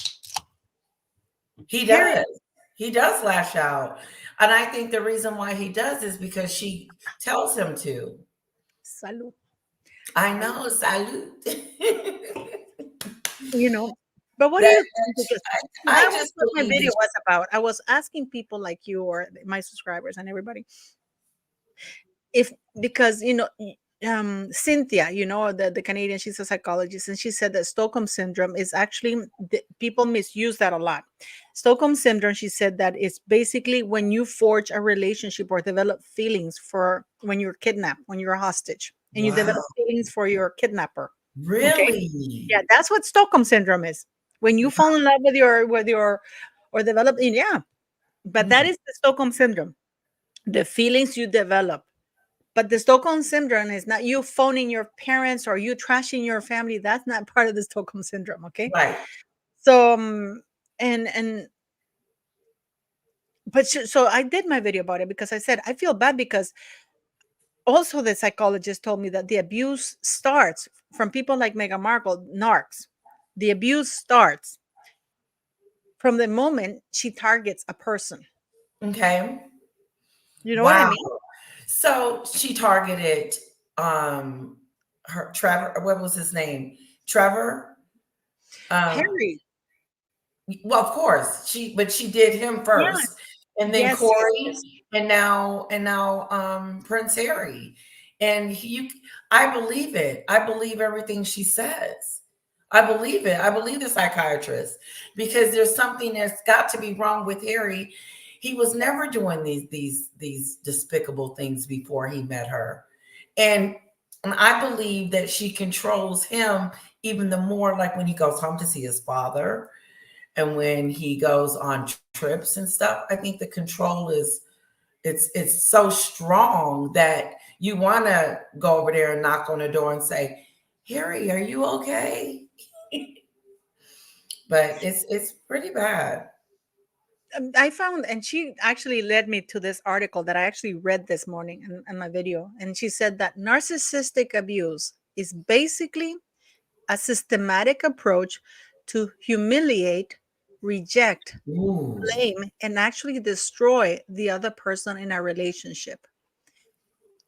He Harry, does. He does lash out. And I think the reason why he does is because she tells him to. salud, I salud. know, salute. You know, but what do that you think? Because I that was just what my believe video that was about. I was asking people like you or my subscribers and everybody if, because Cynthia, the Canadian, she's a psychologist, and she said that Stockholm syndrome is actually, people misuse that a lot. Stockholm syndrome, she said that it's basically when you forge a relationship or develop feelings for when you're kidnapped, when you're a hostage, and you wow, develop feelings for your kidnapper. Okay, really? yeah, that's what Stockholm syndrome is. When you fall in love with your or develop, yeah, but that Mm, is the Stockholm syndrome, the feelings you develop. But the Stockholm syndrome is not you phoning your parents or you trashing your family. That's not part of the Stockholm syndrome. Okay. right. So, and, but so I did my video about it because I said, I feel bad because Also, the psychologist told me that the abuse starts from people like Meghan Markle, narcs. The abuse starts from the moment she targets a person. Okay. You know what I Wow. mean? So she targeted um her Trevor, what was his name? Trevor. Um Harry. well, of course, but she did him Yeah. first, and then Yes, yes, yes. Corey, and now Prince Harry. And I believe it. I believe everything she says. I believe it. I believe the psychiatrist, because there's something that's got to be wrong with Harry. He was never doing these despicable things before he met her. And and I believe that she controls him even the more, like when he goes home to see his father and when he goes on trips and stuff. I think the control is, it's so strong that you want to go over there and knock on the door and say, Harry, are you okay? But it's pretty bad. I found, and she actually led me to this article that I actually read this morning in my video. And she said that narcissistic abuse is basically a systematic approach to humiliate, reject, Ooh, blame, and actually destroy the other person in a relationship.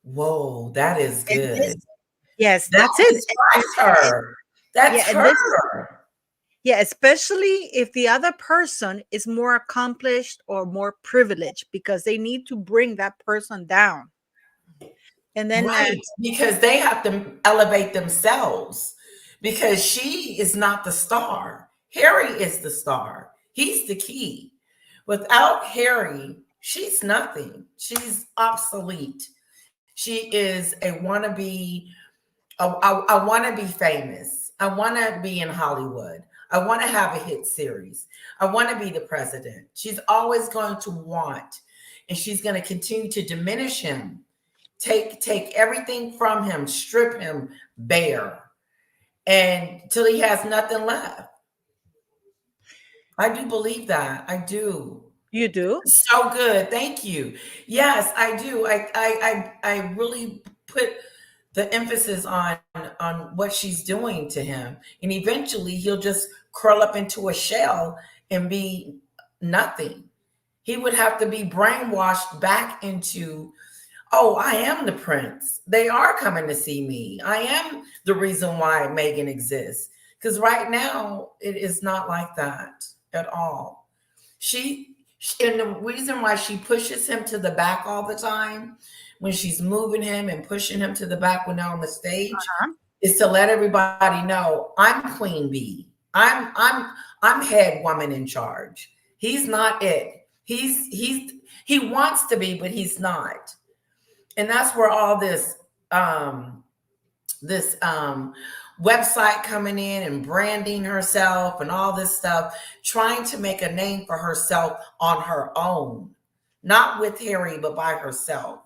whoa, that is And this, good. yes, That that's it. describes And her. That's yeah, and this is, her. yeah, especially if the other person is more accomplished or more privileged because they need to bring that person down. And then, Right, because they have to elevate themselves, because she is not the star. Harry is the star. He's the key. Without Harry, she's nothing. She's obsolete. She is a wannabe. I want to be famous. I want to be in Hollywood. I want to have a hit series. I want to be the president. She's always going to want, and she's going to continue to diminish him, take everything from him, strip him bare, and till he has nothing left. I do believe that. I do. you do? So good. Thank you. Yes, I do. I really put the emphasis on what she's doing to him. And eventually he'll just curl up into a shell and be nothing. He would have to be brainwashed back into, oh, I am the prince. They are coming to see me. I am the reason why Meghan exists. Because right now, it is not like that at all. She, and the reason why she pushes him to the back all the time, when she's moving him and pushing him to the back when they're on the stage, Huh? is to let everybody know, I'm queen bee. I'm head woman in charge. He's not it. He wants to be, but he's not. And that's where all this website coming in and branding herself and all this stuff, trying to make a name for herself on her own, not with Harry, but by herself.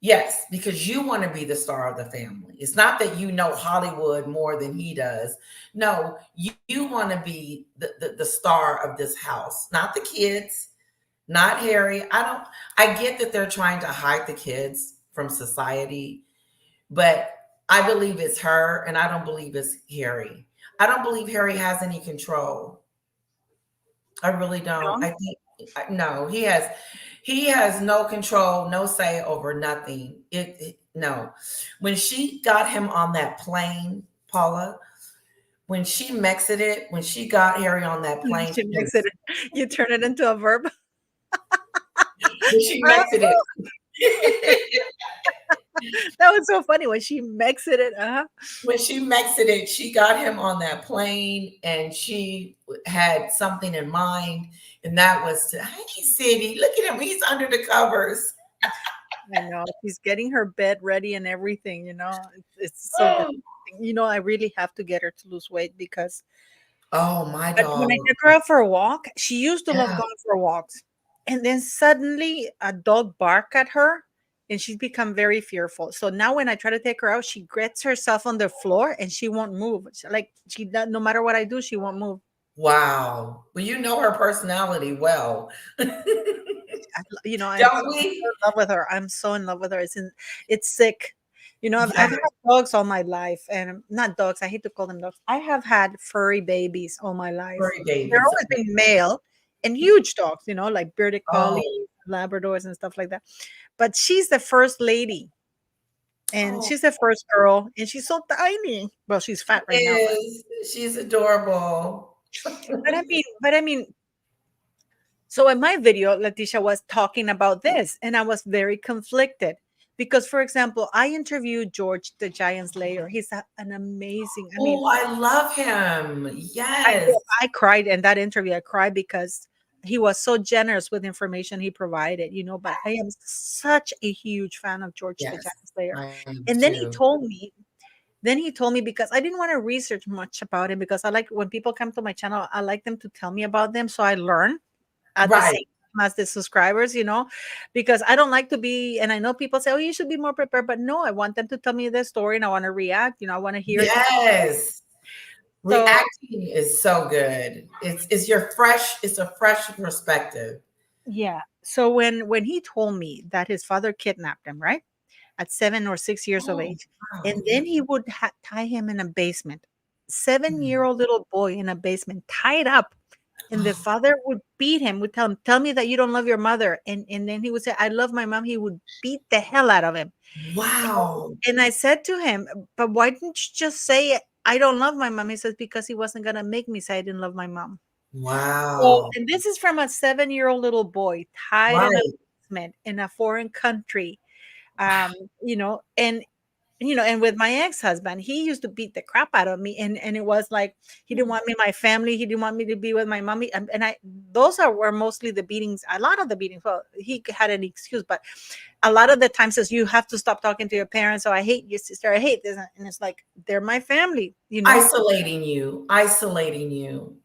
Yes, because you want to be the star of the family. It's not that you know Hollywood more than he does. No, you want to be the star of this house, not the kids, not Harry. I get that they're trying to hide the kids from society, but I believe it's her, and I don't believe it's Harry. I don't believe Harry has any control. I really don't. No? I think no, he has no control, no say over nothing. No. When she got him on that plane, Paula, when she got Harry on that plane, She makes it, you turn it into a verb. when she Uh, exited, that was so funny when she makes it. Uh-huh. when she exited, she got him on that plane, and she had something in mind, and that was to, hey, City, look at him, he's under the covers. I know. She's getting her bed ready and everything, It's so Oh, disgusting. I really have to get her to lose weight because oh my but when I dog. took her out for a walk, she used to love Yeah. going for walks. And then suddenly a dog barked at her and she's become very fearful. So now when I try to take her out, she gets herself on the floor and she won't move. No matter what I do, she won't move. Wow. Well, you know her personality well. I'm Don't so we? in love with her. I'm so in love with her. It's sick. I've Yes, had dogs all my life, and not dogs. I hate to call them dogs. I have had furry babies all my life. furry They're babies. always been male and huge dogs, like bearded collies, Oh, Labradors, and stuff like that. But she's the first lady, and oh, she's the first girl, and she's so tiny. Well, she's fat right now, but is she's adorable. but I mean, so in my video, Leticia was talking about this, and I was very conflicted because, for example, I interviewed George the Giant Slayer. He's an amazing. I mean, Oh, I love him. I Yes, did. I cried in that interview. I cried because he was so generous with information he provided. But I am such a huge fan of George the yes, Giant Slayer. I am And too. then he told me, because I didn't want to research much about him, because I like when people come to my channel, I like them to tell me about them so I learn at the Right. same time as the subscribers, because I don't like to be, and I know people say, oh, you should be more prepared, but no, I want them to tell me their story and I want to react, I want to hear it. Yes. So, Reacting is so good. It's a fresh perspective. yeah. So when he told me that his father kidnapped him, right? At 7 or 6 years of Oh, age, and wow. then he would tie him in a basement. Mm. 7-year-old little boy in a basement, tied up. And the father would beat him, would tell him, tell me that you don't love your mother. And then he would say, I love my mom. He would beat the hell out of him. Wow. And I said to him, but why didn't you just say, I don't love my mom? He says, because he wasn't going to make me say I didn't love my mom. So, Wow. and this is from a 7-year-old little boy tied in a Right. basement in a foreign country. Um, and and with my ex-husband, he used to beat the crap out of me, and it was like he didn't want me in my family, he didn't want me to be with my mommy, and I those were mostly the beatings, a lot of the beatings. Well, he had an excuse, but a lot of the times says you have to stop talking to your parents, so I hate your sister, I hate this, and it's like they're my family. Isolating you.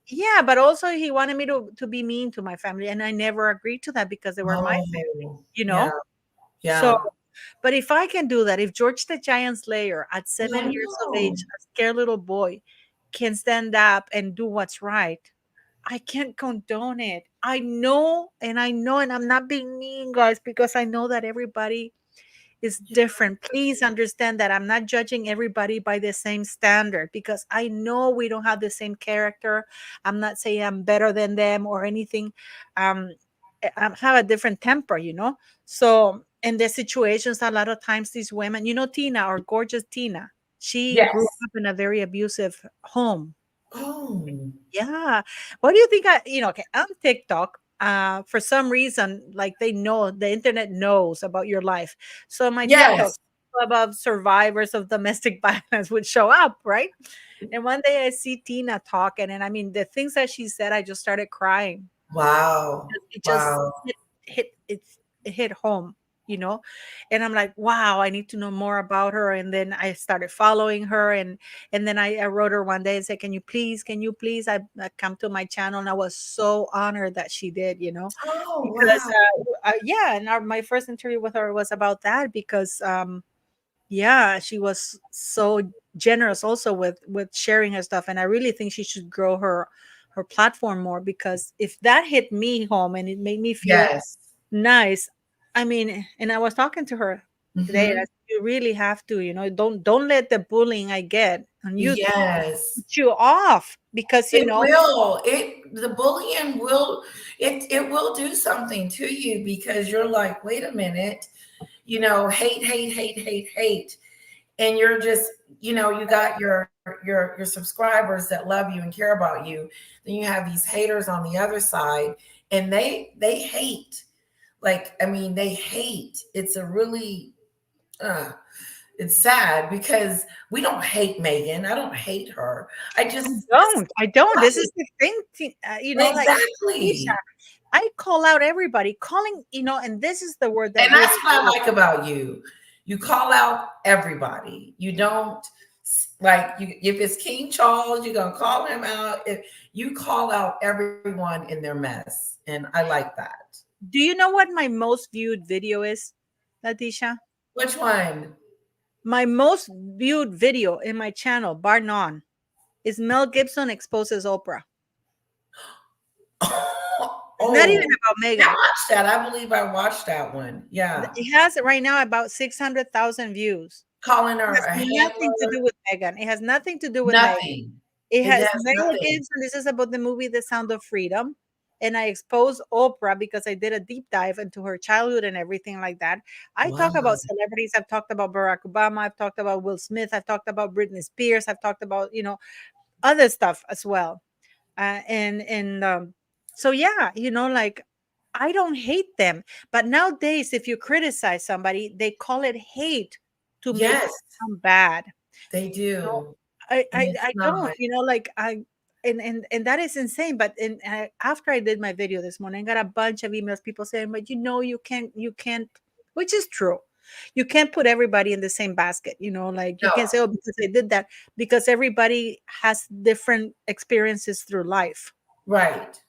Yeah, but also he wanted me to be mean to my family, and I never agreed to that because they were my family, Oh, you yeah, know so yeah. but if I can do that, if George the Giant Slayer at I 7 years of know. age, a scared little boy, can stand up and do what's right, I can't condone it. I know, and I'm not being mean, guys, because I know that everybody is different. Please understand that I'm not judging everybody by the same standard, because I know we don't have the same character. I'm not saying I'm better than them or anything. Um, I have a different temper. So in the situations, a lot of times these women, Tina, our gorgeous Tina, she grew Yes. up in a very abusive home. Oh, Yeah. What do you think? Okay, on TikTok, for some reason, like the internet knows about your life. So my TikTok yes. about survivors of domestic violence would show up, right? And one day I see Tina talking, and I mean, the things that she said, I just started crying. Wow. It just Wow. it hit home, you know. And I'm like, wow, I need to know more about her. And then I started following her, and then I wrote her one day and said, can you please I come to my channel. And I was so honored that she did, Oh, because wow. yeah, and my first interview with her was about that, because yeah, she was so generous also with sharing her stuff, and I really think she should grow her platform more, because if that hit me home and it made me feel Yes. nice. I mean, and I was talking to her today. I Hmm. said, you really have to, don't let the bullying I get on YouTube Yes. put you off, because It will. The bullying will, it will do something to you because you're like, wait a minute, hate, hate, hate, hate, hate. And you're just, you got your subscribers that love you and care about you. Then you have these haters on the other side, and they hate. Like, I mean, they hate. It's a really it's sad because we don't hate Megan. I don't hate her. I just I don't. This is dislike. the thing, like Tisha, Exactly. I call out everybody, calling, and this is the word that And really that's what I like about you. You call out everybody. You don't like you if it's King Charles, you're gonna call him out. If you call out everyone in their mess. And I like that. Do you know what my most viewed video is, Letitia? Which one? My most viewed video in my channel, bar none, is Mel Gibson exposes Oprah. Not even Oh, about yeah, I Meghan. watched that. I believe I watched that one. Yeah. It has right now about 600,000 views. Calling It her has a nothing to handler. do with Meghan. It has nothing to do with Meghan. Nothing. It It has has Mela nothing. Gibson. This is about the movie The Sound of Freedom. And I exposed Oprah because I did a deep dive into her childhood and everything like that. I talk Wow. about celebrities. I've talked about Barack Obama. I've talked about Will Smith. I've talked about Britney Spears. I've talked about, other stuff as well. And so yeah, like I don't hate them, but nowadays if you criticize somebody, they call it hate to make Yes, them sound bad. they No, do. I And I it's I don't, not. like and that is insane. But after I did my video this morning, I got a bunch of emails, people saying, but you can't, which is true. You can't put everybody in the same basket, like you No, can't say, oh, because I did that, because everybody has different experiences through life. right.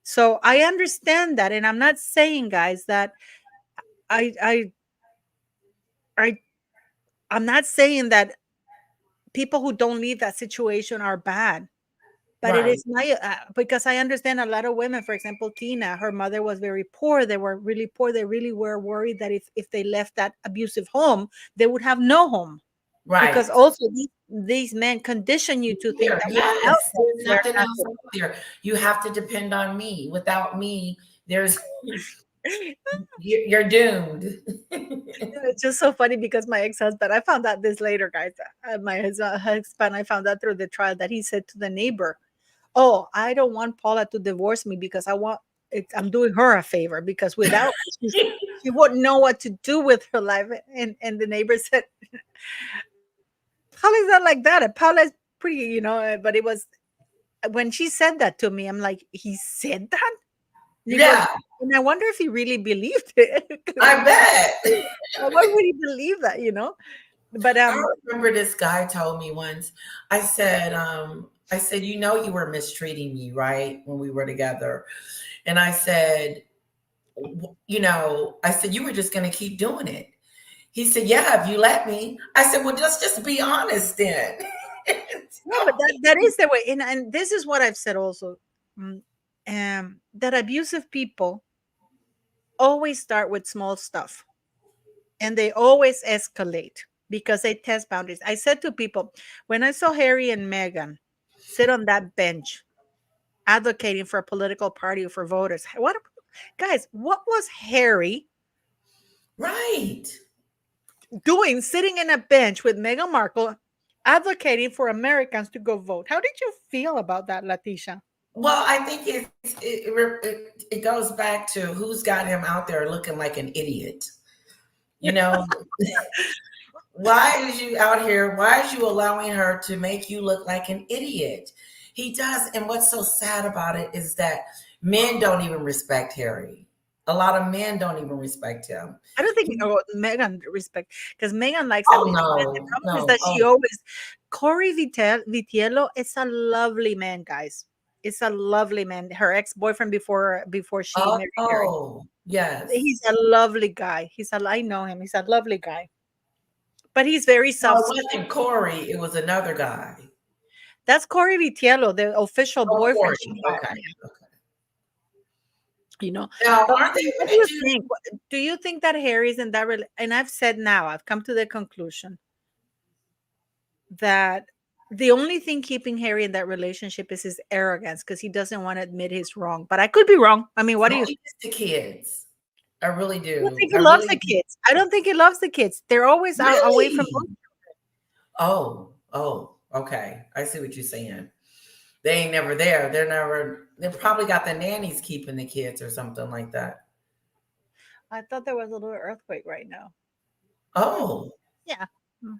So I understand that, and I'm not saying, guys, that I I I I'm not saying that people who don't leave that situation are bad. But it Right. is my because I understand a lot of women, for example, Tina, her mother was very poor. They were really poor. They really were worried that if they left that abusive home, they would have no home. Because Right. also these men condition you to think Here, that yes, without them, there's they're nothing not else out there. You have to depend on me. Without me, there's good. you're doomed. It's just so funny because my ex-husband, I found out this later, guys. My husband, I found out through the trial that he said to the neighbor, "Oh, I don't want Paula to divorce me because I'm doing her a favor because without me, she wouldn't know what to do with her life." And the neighbor said, "Paula's not like that. Paula's pretty, but it was when she said that to me, I'm like, he said that?" And he goes, Yeah, and I wonder if he really believed it. 'Cause I bet. why would he believe that? But I remember this guy told me once, I said, you know, you were mistreating me, right? When we were together. And I said, I said, you were just going to keep doing it. He said, yeah, if you let me. I said, well, just be honest then. no, but that is the way. And this is what I've said also. mm, that abusive people always start with small stuff and they always escalate because they test boundaries. I said to people, when I saw Harry and Meghan sit on that bench advocating for a political party or for voters, what was Harry Right. doing sitting in a bench with Meghan Markle advocating for Americans to go vote? How did you feel about that, Letitia? Well, I think it goes back to who's got him out there looking like an idiot. You know, why is you out here? Why is you allowing her to make you look like an idiot? He does. And what's so sad about it is that men don't even respect Harry. A lot of men don't even respect him. I don't think He- Megan respect because Megan likes him. oh, The no, problem is no. that she Oh, always Corey Vitiello is a lovely man, guys. It's a lovely man. Her ex-boyfriend before she married Harry. oh, yes. He's a lovely guy. I know him. He's a lovely guy. But he's very No, it soft-spoken. wasn't Corey. It was another guy. That's Corey Vitiello, the official Oh, boyfriend Corey. she had. Okay. Yeah, Okay. you know. Now, But aren't they what going do you to do? think? Do you think that Harry's in that and I've said now, I've come to the conclusion that the only thing keeping Harry in that relationship is his arrogance because he doesn't want to admit he's wrong. But I could be wrong. I mean, what do No, you think? it's the kids. I really I don't do. think I he loves really the do. kids. I don't think he loves the kids. They're always out away from Really? home. Oh, oh, okay. I see what you're saying. They ain't never there. They probably got the nannies keeping the kids or something like that. I thought there was a little earthquake right now. Hmm. Oh, Yeah. Hmm.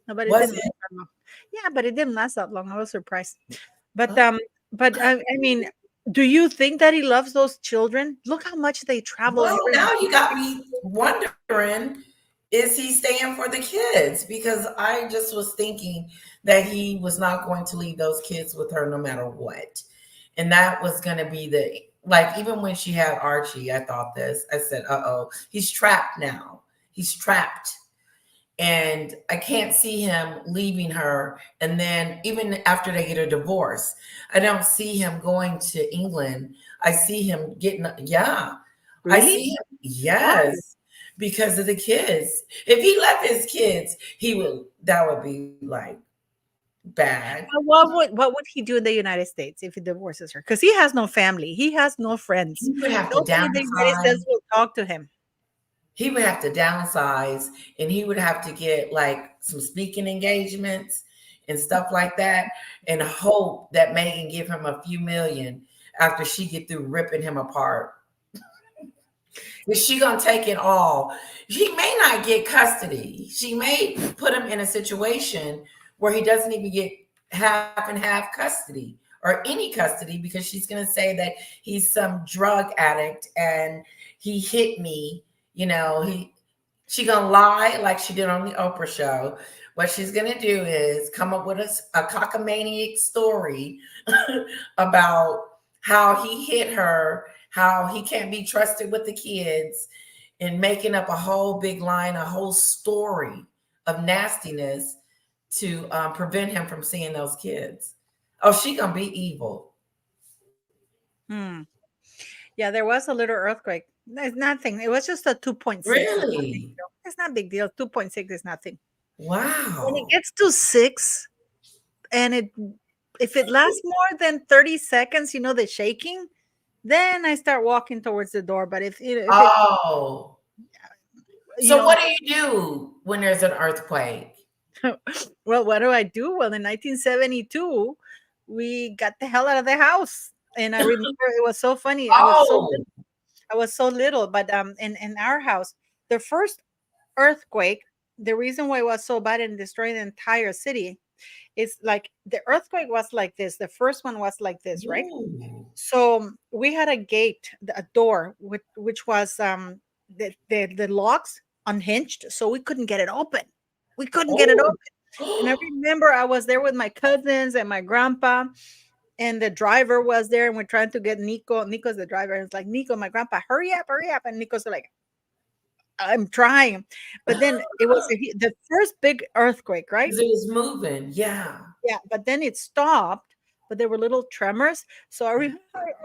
No, but it was didn't last it? that long. Yeah, but it didn't last that long. I was surprised. But Oh, I mean, do you think that he loves those children? Look how much they travel well, every now you got me wondering, is he staying for the kids? Because I just was thinking that he was not going to leave those kids with her no matter what. And that was going to be like, even when she had Archie, I thought this. I said, uh oh, he's trapped now. He's trapped. And I can't see him leaving her. And then even after they get a divorce, I don't see him going to England. I see him getting, yeah, I Really? see him, Why? yes, because of the kids. If he left his kids, he would, that would be like bad. But what would he do in the United States if he divorces her? Because he has no family. He has no friends. He would have to Nobody in the United States downsize. will talk to him. He would have to downsize, and he would have to get like some speaking engagements and stuff like that, and hope that Megan give him a few million after she get through ripping him apart. Is she gonna take it all? She may not get custody. She may put him in a situation where he doesn't even get half and half custody or any custody, because she's gonna say that he's some drug addict and he hit me. She gonna lie like she did on the Oprah show. What she's gonna do is come up with a cockamaniac story about how he hit her, how he can't be trusted with the kids, and making up a whole big line, a whole story of nastiness to prevent him from seeing those kids. Oh, she gonna be evil. Hmm. Yeah, there was a little earthquake. It's nothing. It was just a 2.6. It's not big Really? deal. It's not big deal. 2.6 is nothing. When it Wow. gets to 6, and if it lasts more than 30 seconds, the shaking, then I start walking towards the door. But if it, Oh. you So know, what do you do when there's an earthquake? well, what do I do? Well, in 1972, we got the hell out of the house. And I remember it was so funny. Oh. I was so little, but in our house, the first earthquake, the reason why it was so bad and destroyed the entire city is like the earthquake was like this. The first one was like this, right? Ooh. So we had a gate, a door, which was the locks unhinged, so we couldn't get it open. We couldn't get it Oh. open. And I remember I was there with my cousins and my grandpa, and the driver was there, and we're trying to get Nico. Nico's the driver. And it's like, Nico, my grandpa, hurry up, hurry up. And Nico's like, I'm trying. But then it was the first big earthquake, right? Because it was moving. Yeah. Yeah, but then it stopped, but there were little tremors. So I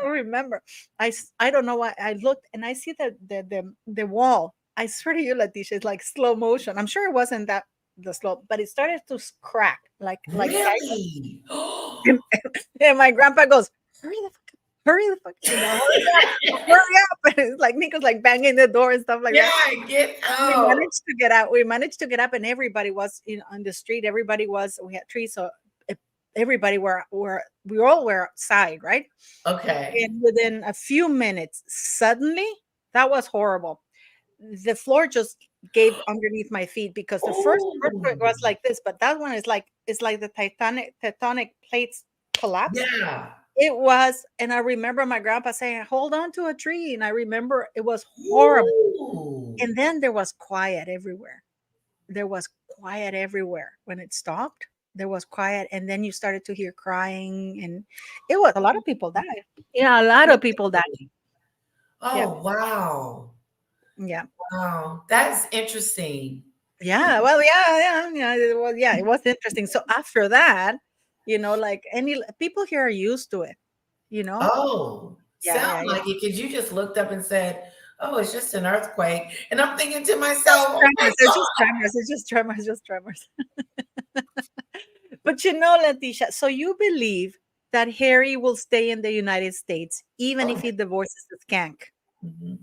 remember, I don't know why I looked and I see the wall. I swear to you, Leticia, it's like slow motion. I'm sure it wasn't that the slow, but it started to crack like sideways. Really? And, and my grandpa goes, "Hurry the fuck up, hurry the fuck, hurry up!" And it's like Nico's like banging the door and stuff like Yeah, that. get We out. managed to get out. We managed to get up, and everybody was on the street. Everybody was. We had trees, so e- everybody were we all were outside, right? Okay. And within a few minutes, suddenly, that was horrible. The floor just gave underneath my feet because the first earthquake Oh, was like this, but that one is like it's like the tectonic plates collapse. yeah. It was, and I remember my grandpa saying, "Hold on to a tree," and I remember it was horrible. Ooh. And then there was quiet everywhere. There was quiet everywhere when it stopped. There was quiet, and then you started to hear crying, and it was a lot of people died. Yeah, a lot of people died. Yeah, Oh, wow. yeah, Wow. That's interesting. yeah. Well, yeah. It was interesting. So after that, like any people here are used to it. You know, Oh, yeah, sound yeah, yeah. like it because you just looked up and said, "Oh, it's just an earthquake," and I'm thinking to Just myself, "Oh my tremors. It's just tremors. It's just tremors. Just tremors. But Leticia, so you believe that Harry will stay in the United States even God!" if he divorces the skank? Mhm.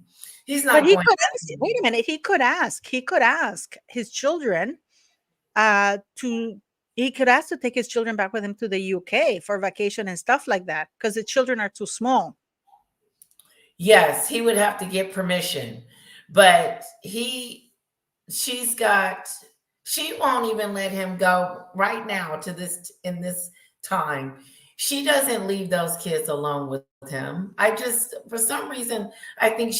He's But not he going could back ask, to wait a minute, he could ask his children to he could ask to take his children back with him to the UK for vacation and stuff like that because the children are too small. Yes, he would have to get permission, but she's got she won't even let him go right now to this in this time. She doesn't leave those kids alone with him. I just for some reason I think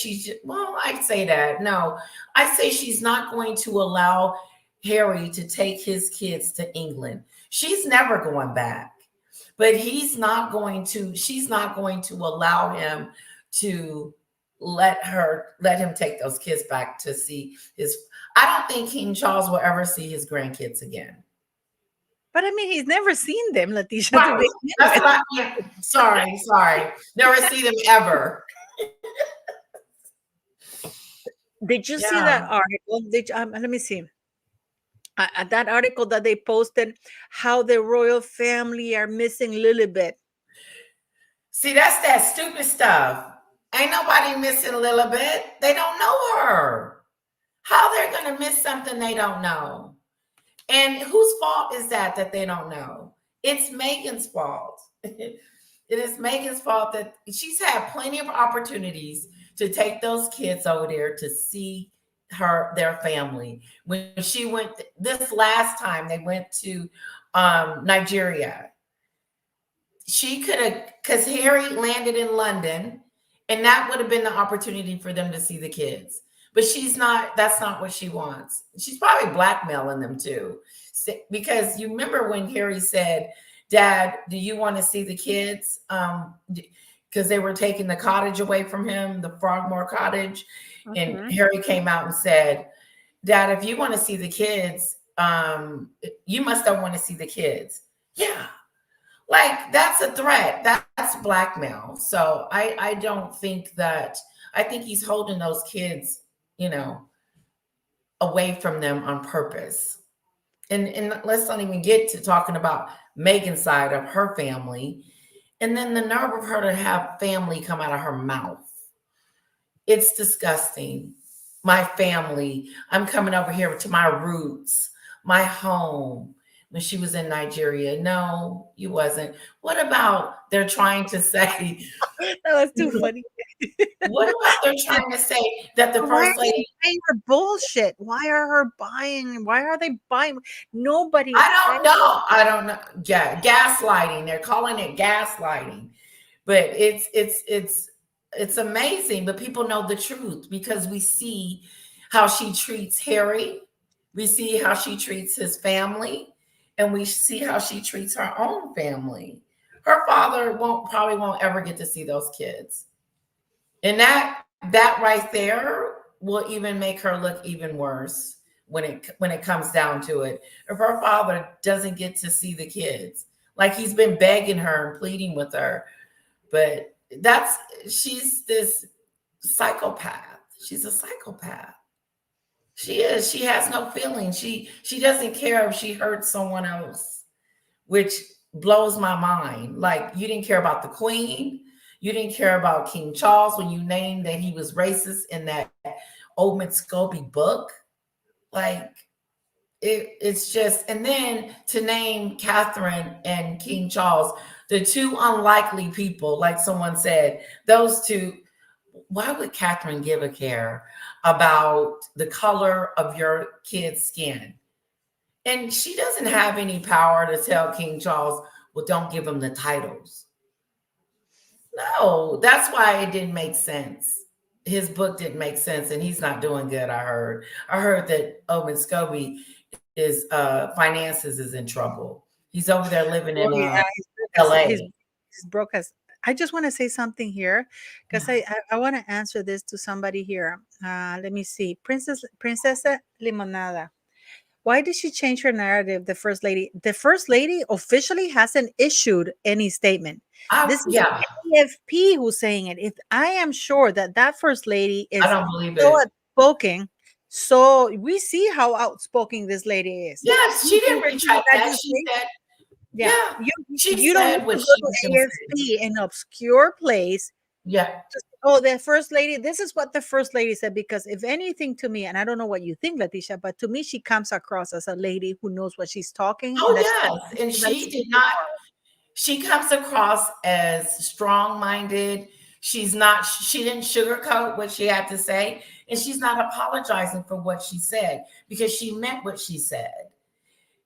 well, I say that. No. I say she's not going to allow Harry to take his kids to England. She's never going back. But she's not going to allow him to let him take those kids back to see his. I don't think King Charles will ever see his grandkids again. But I mean, he's never seen them, Leticia, to Right. begin That's with. what I mean. Sorry. Never see them ever. Did you see that Yeah. article? Let me see. That article that they posted, how the royal family are missing Lilibet. See, that's that stupid stuff. Ain't nobody missing Lilibet. They don't know her. How they're gonna miss something they don't know? And whose fault is that they don't know? It's Meghan's fault. It is Meghan's fault that she's had plenty of opportunities to take those kids over there to see their family. When she went this last time, they went to Nigeria. She could have, because Harry landed in London, and that would have been the opportunity for them to see the kids. But she's not, that's not what she wants. She's probably blackmailing them too. Because you remember when Harry said, Dad, do you want to see the kids? Because they were taking the cottage away from him, the Frogmore cottage. And Mhm. Harry came out and said, Dad, if you want to see the kids, you must don't want to see the kids. Yeah. Like that's a threat. That's blackmail. So I don't think that, I think he's holding those kids, you know, away from them on purpose. And let's not even get to talking about Meghan's side of her family. And then the nerve of her to have family come out of her mouth. It's disgusting. My family. I'm coming over here to my roots, my home. When she was in Nigeria. No, you wasn't. What about they're trying to say, That was too funny. what about they're trying to say that the Why are first they lady, buying her bullshit? Why are they buying? Nobody is I don't buying. know. I don't know. Yeah, gaslighting. They're calling it gaslighting. But it's amazing, but people know the truth because we see how she treats Harry, we see how she treats his family, and we see how she treats her own family. Her father won't ever get to see those kids. And that right there will even make her look even worse when it comes down to it. If her father doesn't get to see the kids, like he's been begging her and pleading with her, but that's, she's this psychopath. She's a psychopath. She is. She has no feelings. She doesn't care if she hurts someone else, which blows my mind. Like you didn't care about the Queen. You didn't care about King Charles when you named that he was racist in that Old Scobie book. Like it's just, and then to name Catherine and King Charles, the two unlikely people, like someone said, those two, why would Catherine give a care about the color of your kid's skin? And she doesn't have any power to tell King Charles, well, don't give him the titles. No, that's why it didn't make sense. His book didn't make sense, and he's not doing good. I heard that Owen Scobie is finances is in trouble. He's over there living in Oh yeah, LA. he's broke as. I just want to say something here because Yeah. I want to answer this to somebody here. Let me see, Princesa Limonada. Why did she change her narrative? The first lady officially hasn't issued any statement. This is Yeah, AFP who's saying it. If I am sure that that first lady I is don't believe so it. outspoken, so we see how outspoken this lady is. Yes, You she didn't think this is retract what I that. just She say? said, Yeah, yeah, she you don't need said what to go she to was going to say. AFP, an obscure place. Yeah. Just, oh, the first lady. This is what the first lady said. Because if anything, to me, and I don't know what you think, Leticia, but to me, she comes across as a lady who knows what she's talking and Oh, that yes. And that she did speaking not, for her. she comes across as strong minded. She's not, she didn't sugarcoat what she had to say. And she's not apologizing for what she said because she meant what she said.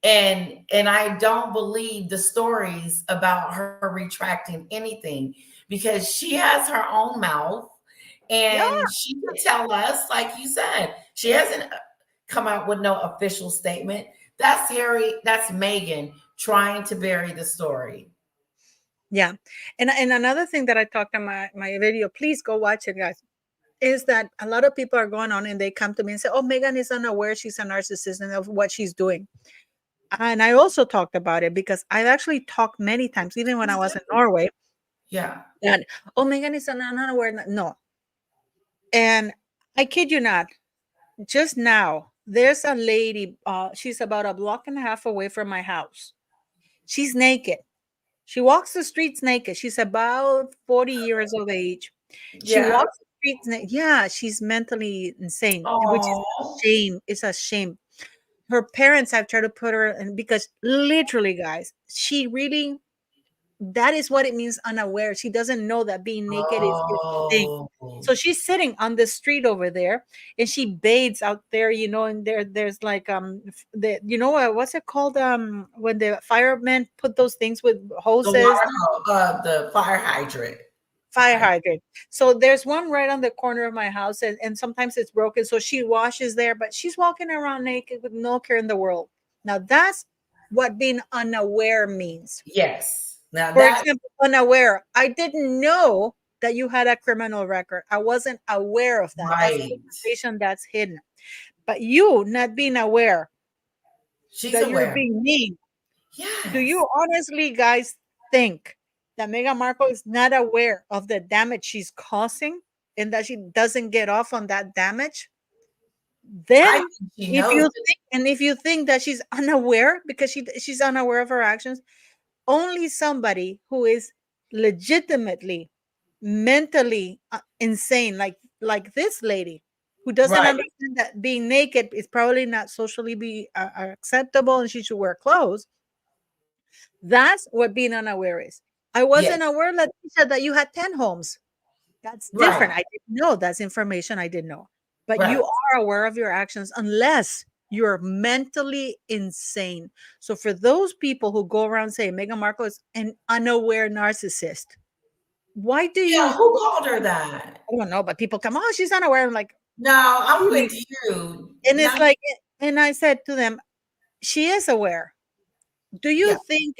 And I don't believe the stories about her retracting anything because she has her own mouth Yeah, and she can tell us, like you said, she hasn't come out with no official statement. That's Harry, that's Meghan trying to bury the story. yeah. And another thing that I talked in my video, please go watch it, guys. is that a lot of people are going on and they come to me and say, "Oh, Megan is unaware she's a narcissist and of what she's doing." And I also talked about it because I've actually talked many times, even when I Please was in do. Norway, Yeah. that, "Oh, Megan is unaware." No. And I kid you not, just now, there's a lady, she's about a block and a half away from my house. She's naked. She walks the streets naked. She's about 40 years of age. She Yeah. walks the streets naked. Yeah, she's mentally insane, which is Oh, a shame. It's a shame. Her parents have tried to put her in because literally, guys, she really, that is what it means unaware. She doesn't know that being naked is a thing. oh, So she's sitting on the street over there and she bathes out there, and there's like the what's it called, when the firemen put those things with the hoses, water the fire hydrant. fire Hy- hydrant. So there's one right on the corner of my house, and sometimes it's broken. So she washes there, but she's walking around naked with no care in the world. Now that's what being unaware means. Yes. Now For that example, unaware. I didn't know that you had a criminal record. I wasn't aware of that. That's right. information that's hidden. But you not being aware She's that you're aware. being mean. Do Yes. you honestly, guys, think that Meghan Markle is not aware of the damage she's causing and that she doesn't get off on that damage? I Then, think she knows it. if you think that she's unaware because she's unaware of her actions, only somebody who is legitimately mentally insane, like this lady, who doesn't Right. understand that being naked is probably not socially be acceptable and she should wear clothes. That's what being unaware is. I wasn't Yes. aware, Leticia, that you had 10 homes. That's Right. different. I didn't know. That's information I didn't know. But Right. you are aware of your actions unless you're mentally insane. So for those people who go around saying Meghan Markle is an unaware narcissist, why do you Yeah. Who called her that? I don't know, but people come, "Oh, she's unaware." I'm like, No, I'm "Really?" with you. And it's Not. like, and I said to them, she is aware. Do you Yeah. think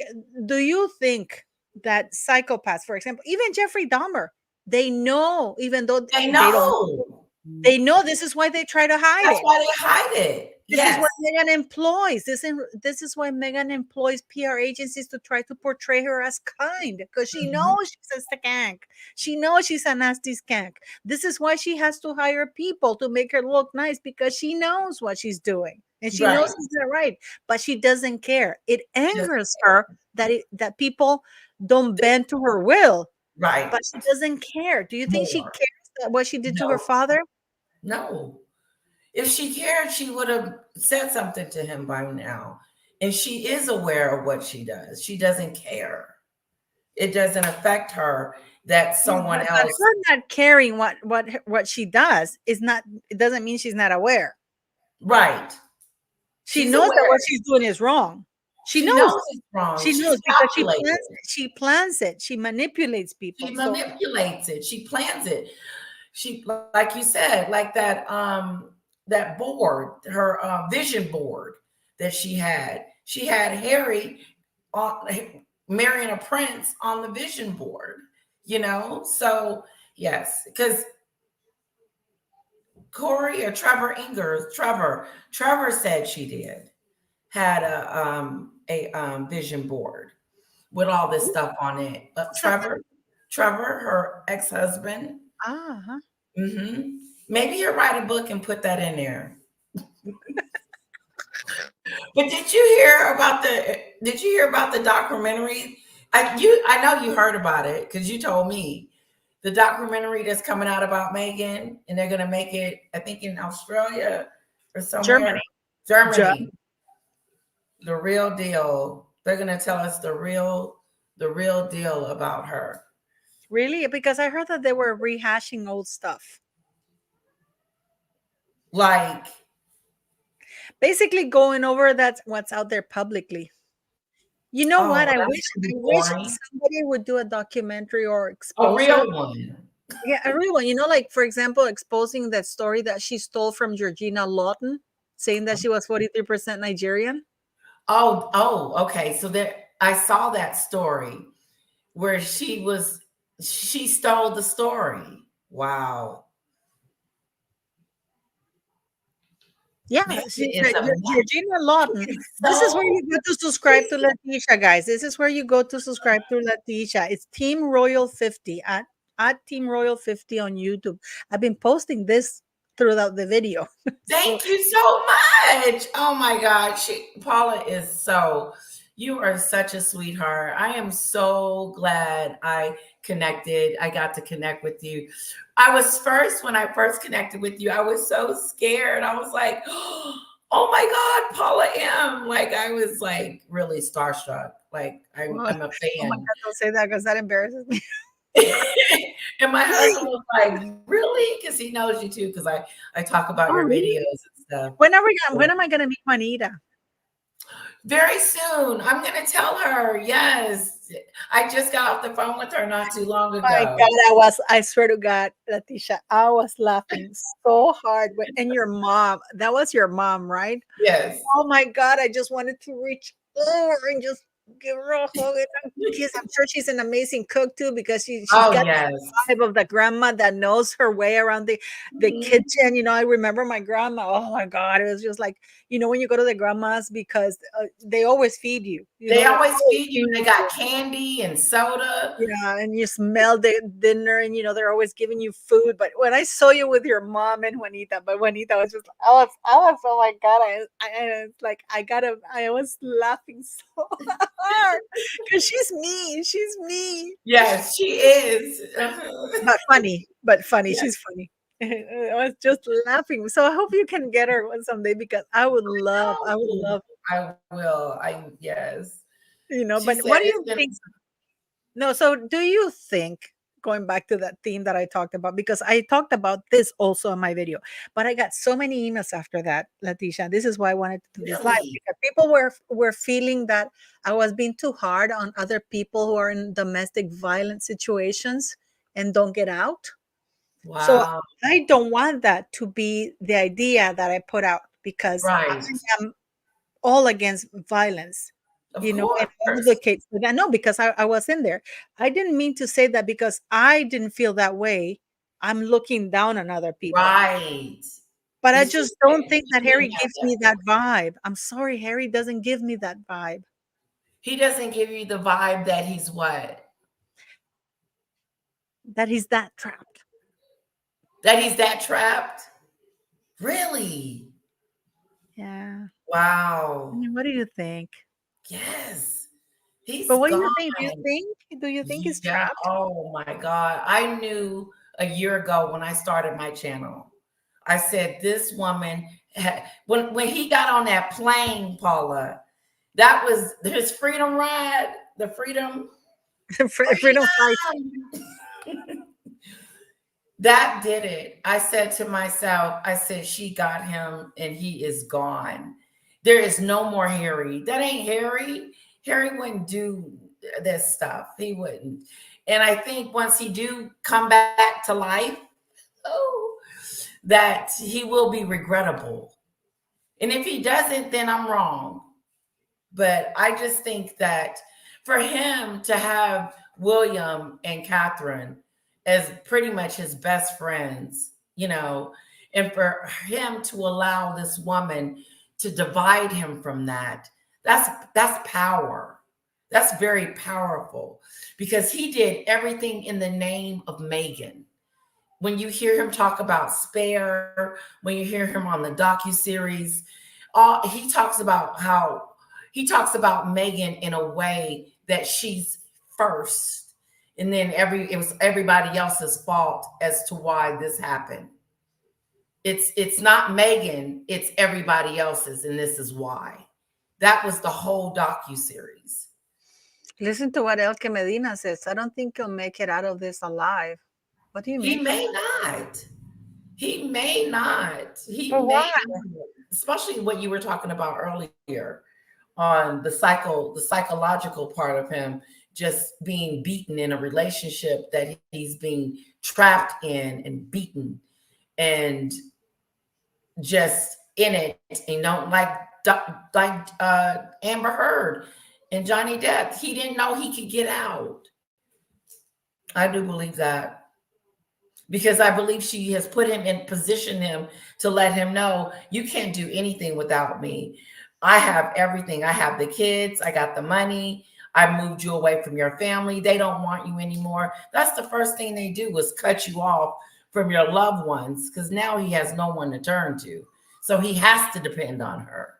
do you think that psychopaths, for example, even Jeffrey Dahmer, they know, even though They they don't, know. they know this is why they try to hide That's it. why they hide it. This is what Yes. Megan employs. This is why Megan employs PR agencies to try to portray her as kind because she Mhm. knows she's a skank. She knows she's a nasty skank. This is why she has to hire people to make her look nice because she knows what she's doing and she knows Right. it's not right, but she doesn't care. It Just angers her that people don't bend to her will, right. but she doesn't care. Do you think she More. cares that what she did to her No. father? No. If she cared, she would have said something to him by now. And she is aware of what she does. She doesn't care. It doesn't affect her that Yeah, someone but else. her not caring what she does is not, it doesn't mean she's not aware. Right. She She's knows that aware. what she's doing is wrong. She She knows knows it. it's wrong. She She's knows because calculated. she plans it. She manipulates people. She So manipulates it. She plans it. She, like you said, like that board, her vision board that she had. She had Harry on marrying a prince on the vision board. So yes, because Corey or Trevor Ingers, Trevor said she did had a vision board with all this stuff on it. what's that? Trevor, her ex-husband. Uh-huh. Maybe you'll write a book and put that in there. But did you hear about the documentary? I know you heard about it because you told me the documentary that's coming out about Megan, and they're gonna make it, I think, in Australia or somewhere. Germany. Germany, the real deal. They're gonna tell us the real deal about her. Really? Because I heard that they were rehashing old stuff. Like, Basically going over that's what's out there publicly. You know oh, what? I that's wish gonna I be wish boring. somebody would do a documentary or A expose her. real one. Yeah, a real one. Like for example, exposing that story that she stole from Georgina Lawton, saying that she was 43% Nigerian. Okay. So there, I saw that story where she stole the story. Wow. Yeah, Meghan is a Georgina Lawton. is This is where so you go to subscribe she's to Letitia, guys. This is where you go to subscribe to Letitia. It's Team Royal 50 at Team Royal 50 on YouTube. I've been posting this throughout the video. So thank you so much. Oh my God. Paula is so, you are such a sweetheart. I am so glad I got to connect with you. When I first connected with you, I was so scared. I was like, oh my God, Paula M. Like, I was like really starstruck. Like, oh I'm a my fan. God, don't say that because that embarrasses me. And my husband was like, really? Because he knows you too, because I talk about Oh, your really? videos and stuff. When am I gonna meet Juanita? Very soon. I'm going to tell her. Yes. I just got off the phone with her not too long My ago. God, I swear to God, Letitia, I was laughing so hard. And your mom, that was your mom, right? Yes. Oh my God, I just wanted to reach over and just give her a hug and a kiss. I'm sure she's an amazing cook too because she's Oh, got yes. that vibe of the grandma that knows her way around the Mhm. kitchen. I remember my grandma. Oh my God, it was just like when you go to the grandmas because they always feed you. They They're always always feed you. They feeding got you. candy and soda. Yeah, and you smell the dinner, and they're always giving you food. But when I saw you with your mom and Juanita, but Juanita was just, I was, oh my God, it's like I was laughing so hard because she's me, Yes, she is. but funny, Yes. she's funny. I was just laughing. So I hope you can get her one someday because I would No. love, I will. Yes. She But said what do it's you been think? No, so do you think, going back to that theme that I talked about, because I talked about this also in my video, but I got so many emails after that, Letitia. This is why I wanted to do this live really. because people were feeling that I was being too hard on other people who are in domestic violence situations and don't get out. So Wow. I don't want that to be the idea that I put out because I Right. am all against violence, Of and course. advocate for that. No, because I was in there. I didn't mean to say that because I didn't feel that way. I'm looking down on other people. Right. But I It's just just don't that think you that didn't Harry have gives that me voice. that vibe. I'm sorry, Harry doesn't give me that vibe He doesn't give you the vibe that he's what? that he's that trapped. That he's that trapped? Really? Yeah. I Wow. mean, what do you think? Yes. He's But what do gone. you think? Do you think he's Yeah. trapped? Oh my God. I knew a year ago when I started my channel. I said this woman when he got on that plane, Paula, that was his freedom ride, the freedom Freedom fight. freedom. That did it. I said to myself, I said, she got him and he is gone. There is no more Harry. That ain't Harry. Harry wouldn't do this stuff. He wouldn't. And I think once he do come back to life, oh, that he will be regrettable. And if he doesn't, then I'm wrong. But I just think that for him to have William and Catherine as pretty much his best friends, and for him to allow this woman to divide him from that, that's power. That's very powerful because he did everything in the name of Meghan. When you hear him talk about Spare, when you hear him on the docu-series, he talks about how he talks about Meghan in a way that she's first, and then it was everybody else's fault as to why this happened. It's not Meghan, it's everybody else's, and this is why. That was the whole docu-series. Listen to what Elke Medina says. I don't think he'll make it out of this alive. What do you He make of may that? not. He may not. But He why? may not. Especially what you were talking about earlier on the psychological part of him just being beaten in a relationship that he's being trapped in and beaten and just in it and don't like Amber Heard and Johnny Depp. He didn't know he could get out. I do believe that. because I believe she has put him in position him to let him know you can't do anything without me. I have everything. I have the kids, I got the money. I moved you away from your family. They don't want you anymore. That's the first thing they do is cut you off from your loved ones because now he has no one to turn to. So he has to depend on her.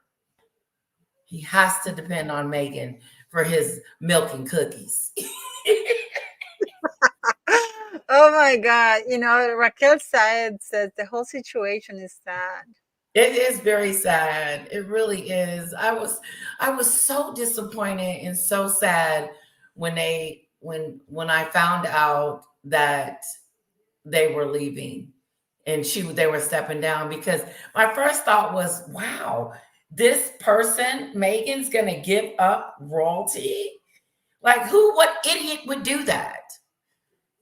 He has to depend on Meghan for his milk and cookies. Oh my God. Raquel says the whole situation is sad. It is very sad. It really is. I was so disappointed and so sad when when I found out that they were leaving and they were stepping down because my first thought was, wow, this person, Megan's gonna give up royalty? Like what idiot would do that?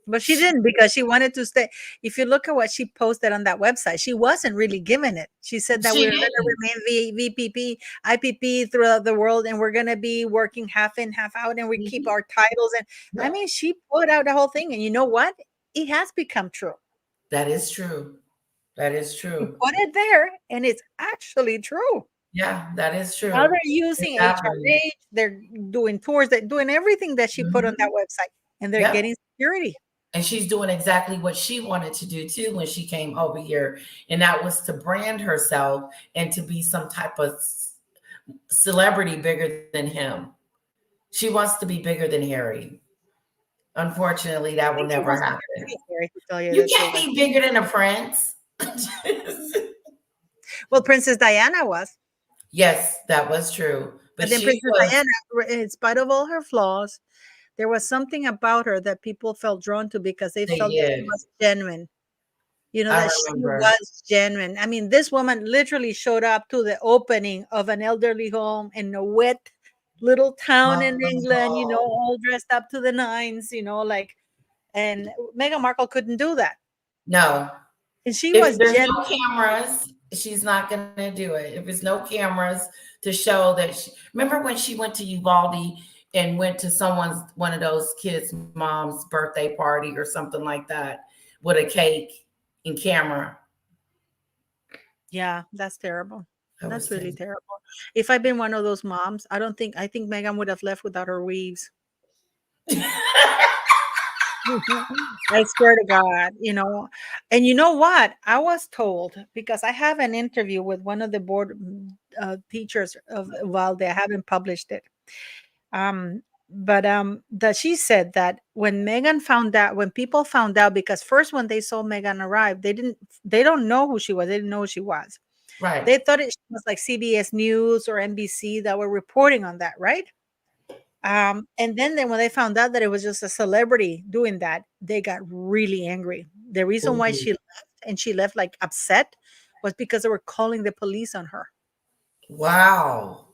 But she She, didn't because she wanted to stay. If you look at what she posted on that website, she wasn't really giving it. She said that she we're going to didn't. remain VPP, IPP throughout the world, and we're going to be working half in, half out, and we keep Mhm. our titles. And I Yep. mean, she put out the whole thing. And you know what? It has become true. That is true. That is She true. put it there, and it's actually true. Yeah, that is Now true. they're It's using happening. HRH, they're doing tours, they're doing everything that she put on that Mhm. website, and they're Yep. getting security. And she's doing exactly what she wanted to do too when she came over here. And that was to brand herself and to be some type of celebrity bigger than him. She wants to be bigger than Harry. Unfortunately, I that will think she never wants to be happen. pretty, Harry, to tell you You the can't truth. be bigger than a prince. Well, Princess Diana was. Yes, that was true. But But then she Princess was, Diana, in spite of all her flaws, there was something about her that people felt drawn to because they they felt that she did. was genuine. I That she remember. was genuine. I mean, this woman literally showed up to the opening of an elderly home in a wet little town in England, Oh, all dressed up to the nines, and Meghan Markle couldn't do that. no. And she If was there's genuine. no cameras, she's not going to do it. If there's no cameras to show that remember when she went to Uvalde and went to one of those kids' mom's birthday party or something like that with a cake and camera? Yeah, that's terrible. That That's was really terrible. terrible. If I'd been one of those moms, I think Megan would have left without her weaves. I swear to God, And you know what? I was told because I have an interview with one of the board teachers of Valde. I haven't published it. But that she said that when people found out, because first when they saw Megan arrive, they don't know who she was. They didn't know who she was. Right. They thought it was like CBS News or NBC that were reporting on that, right? And then when they found out that it was just a celebrity doing that, they got really angry. The reason why Ooh, she left, and she left like upset, was because they were calling the police on her. wow.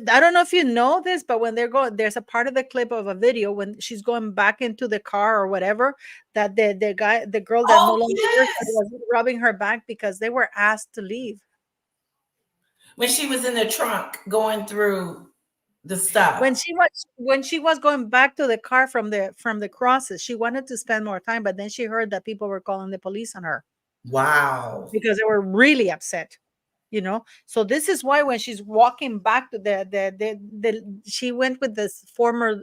I don't know if you know this, but when they're going, there's a part of the clip of a video when she's going back into the car or whatever, that the girl that no Oh, longer works there yes. was rubbing her back because they were asked to leave. When she was in the trunk going through the stuff. When she was going back to the car from the crosses, she wanted to spend more time, but then she heard that people were calling the police on her Wow. because they were really upset. So this is why when she's walking back to she went with this former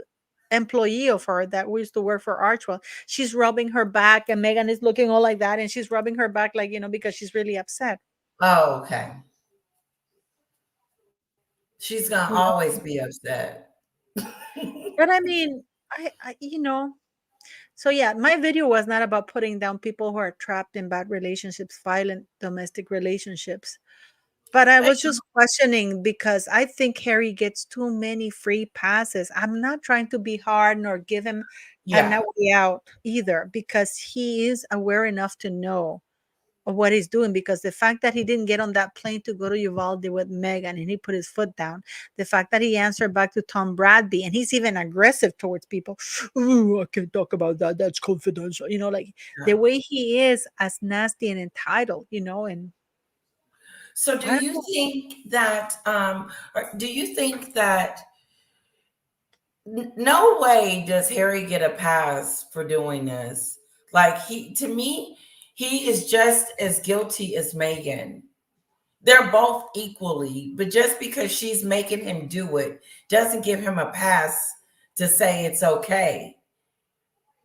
employee of her that used to work for Archwell. She's rubbing her back, and Megan is looking all like that, and she's rubbing her back, like, because she's really upset. Oh, okay. She's gonna you know always be upset. but I mean, so yeah, my video was not about putting down people who are trapped in bad relationships, violent domestic relationships. But I I was just questioning because I think Harry gets too many free passes. I'm not trying to be hard nor give him an Yeah. way out either, because he is aware enough to know of what he's doing. Because the fact that he didn't get on that plane to go to Uvalde with Megan and he put his foot down, the fact that he answered back to Tom Bradby and he's even aggressive towards people. Oh, I can't talk about that. That's confidential. Like the Yeah. way he is, as nasty and entitled, and So do I don't you know. think that or do you think that no way does Harry get a pass for doing this? Like he to me, he is just as guilty as Megan. They're both equally, but just because she's making him do it doesn't give him a pass to say it's okay.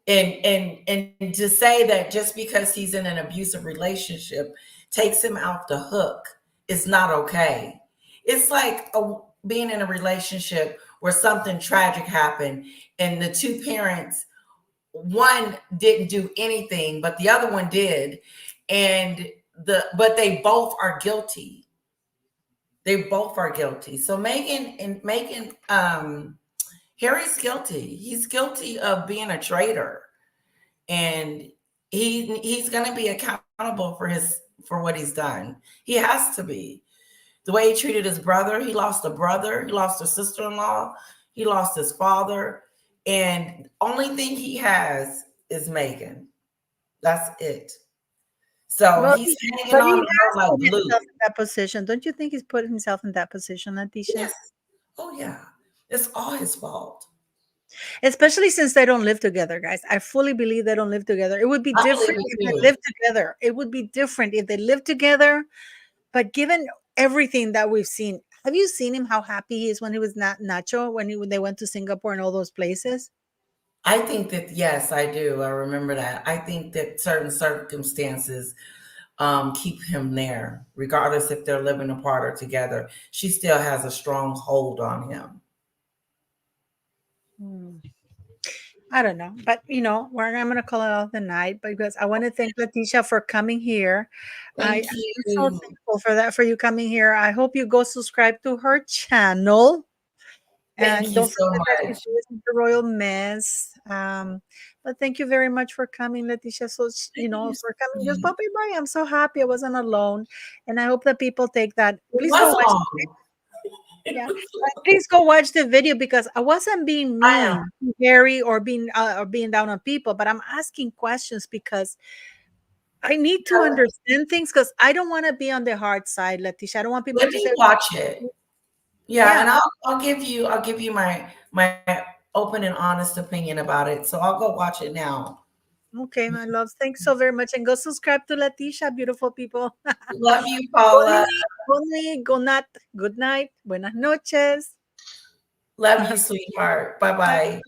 And to say that just because he's in an abusive relationship takes him out the hook is not okay. It's like being in a relationship where something tragic happened and the two parents, one didn't do anything but the other one did, and but they both are guilty. They both are guilty. So Megan, Harry's guilty. He's guilty of being a traitor, and he's going to be accountable for what he's done. He has to be. The way he treated his brother, he lost a brother, he lost a sister-in-law, he lost his father, and only thing he has is Megan. That's it. So Well, he's hanging but on he to her has like put glue. himself in that position. Don't you think he's put himself in that position, Leticia? Yes. Oh yeah. It's all his fault. Especially since they don't live together, guys. I fully believe they don't live together. It would be I believe different it if they too. lived together. It would be different if they lived together. But given everything that we've seen, have you seen him how happy he is when he was not Nacho when they went to Singapore and all those places? I think that yes, I do. I remember that. I think that certain circumstances keep him there, regardless if they're living apart or together. She still has a strong hold on him. Hmm. I don't know, but I'm gonna call it off the night because I want to thank Leticia for coming here. Thank I'm so you. thankful for that for you coming here. I hope you go subscribe to her channel. Thank And you don't so forget that she's much. listening to Royal Mess. But thank you very much for coming, Leticia. So, Thank you, for coming, just sweetie. popping by. I'm so happy I wasn't alone. And I hope that people take that. It Please go was watch. long. Yeah. Please go watch the video because I wasn't being I know. mean, Gary, or being down on people, but I'm asking questions because I need to understand things because I don't want to be on the hard side, Leticia. I don't want people Let to me say, watch it. Yeah, yeah, and I'll give you my open and honest opinion about it. So I'll go watch it now. okay, my loves. Thanks so very much. And go subscribe to Leticia, beautiful people. Love you, Paula. Good night, buenas noches. Love you, sweetheart. Bye Bye. bye.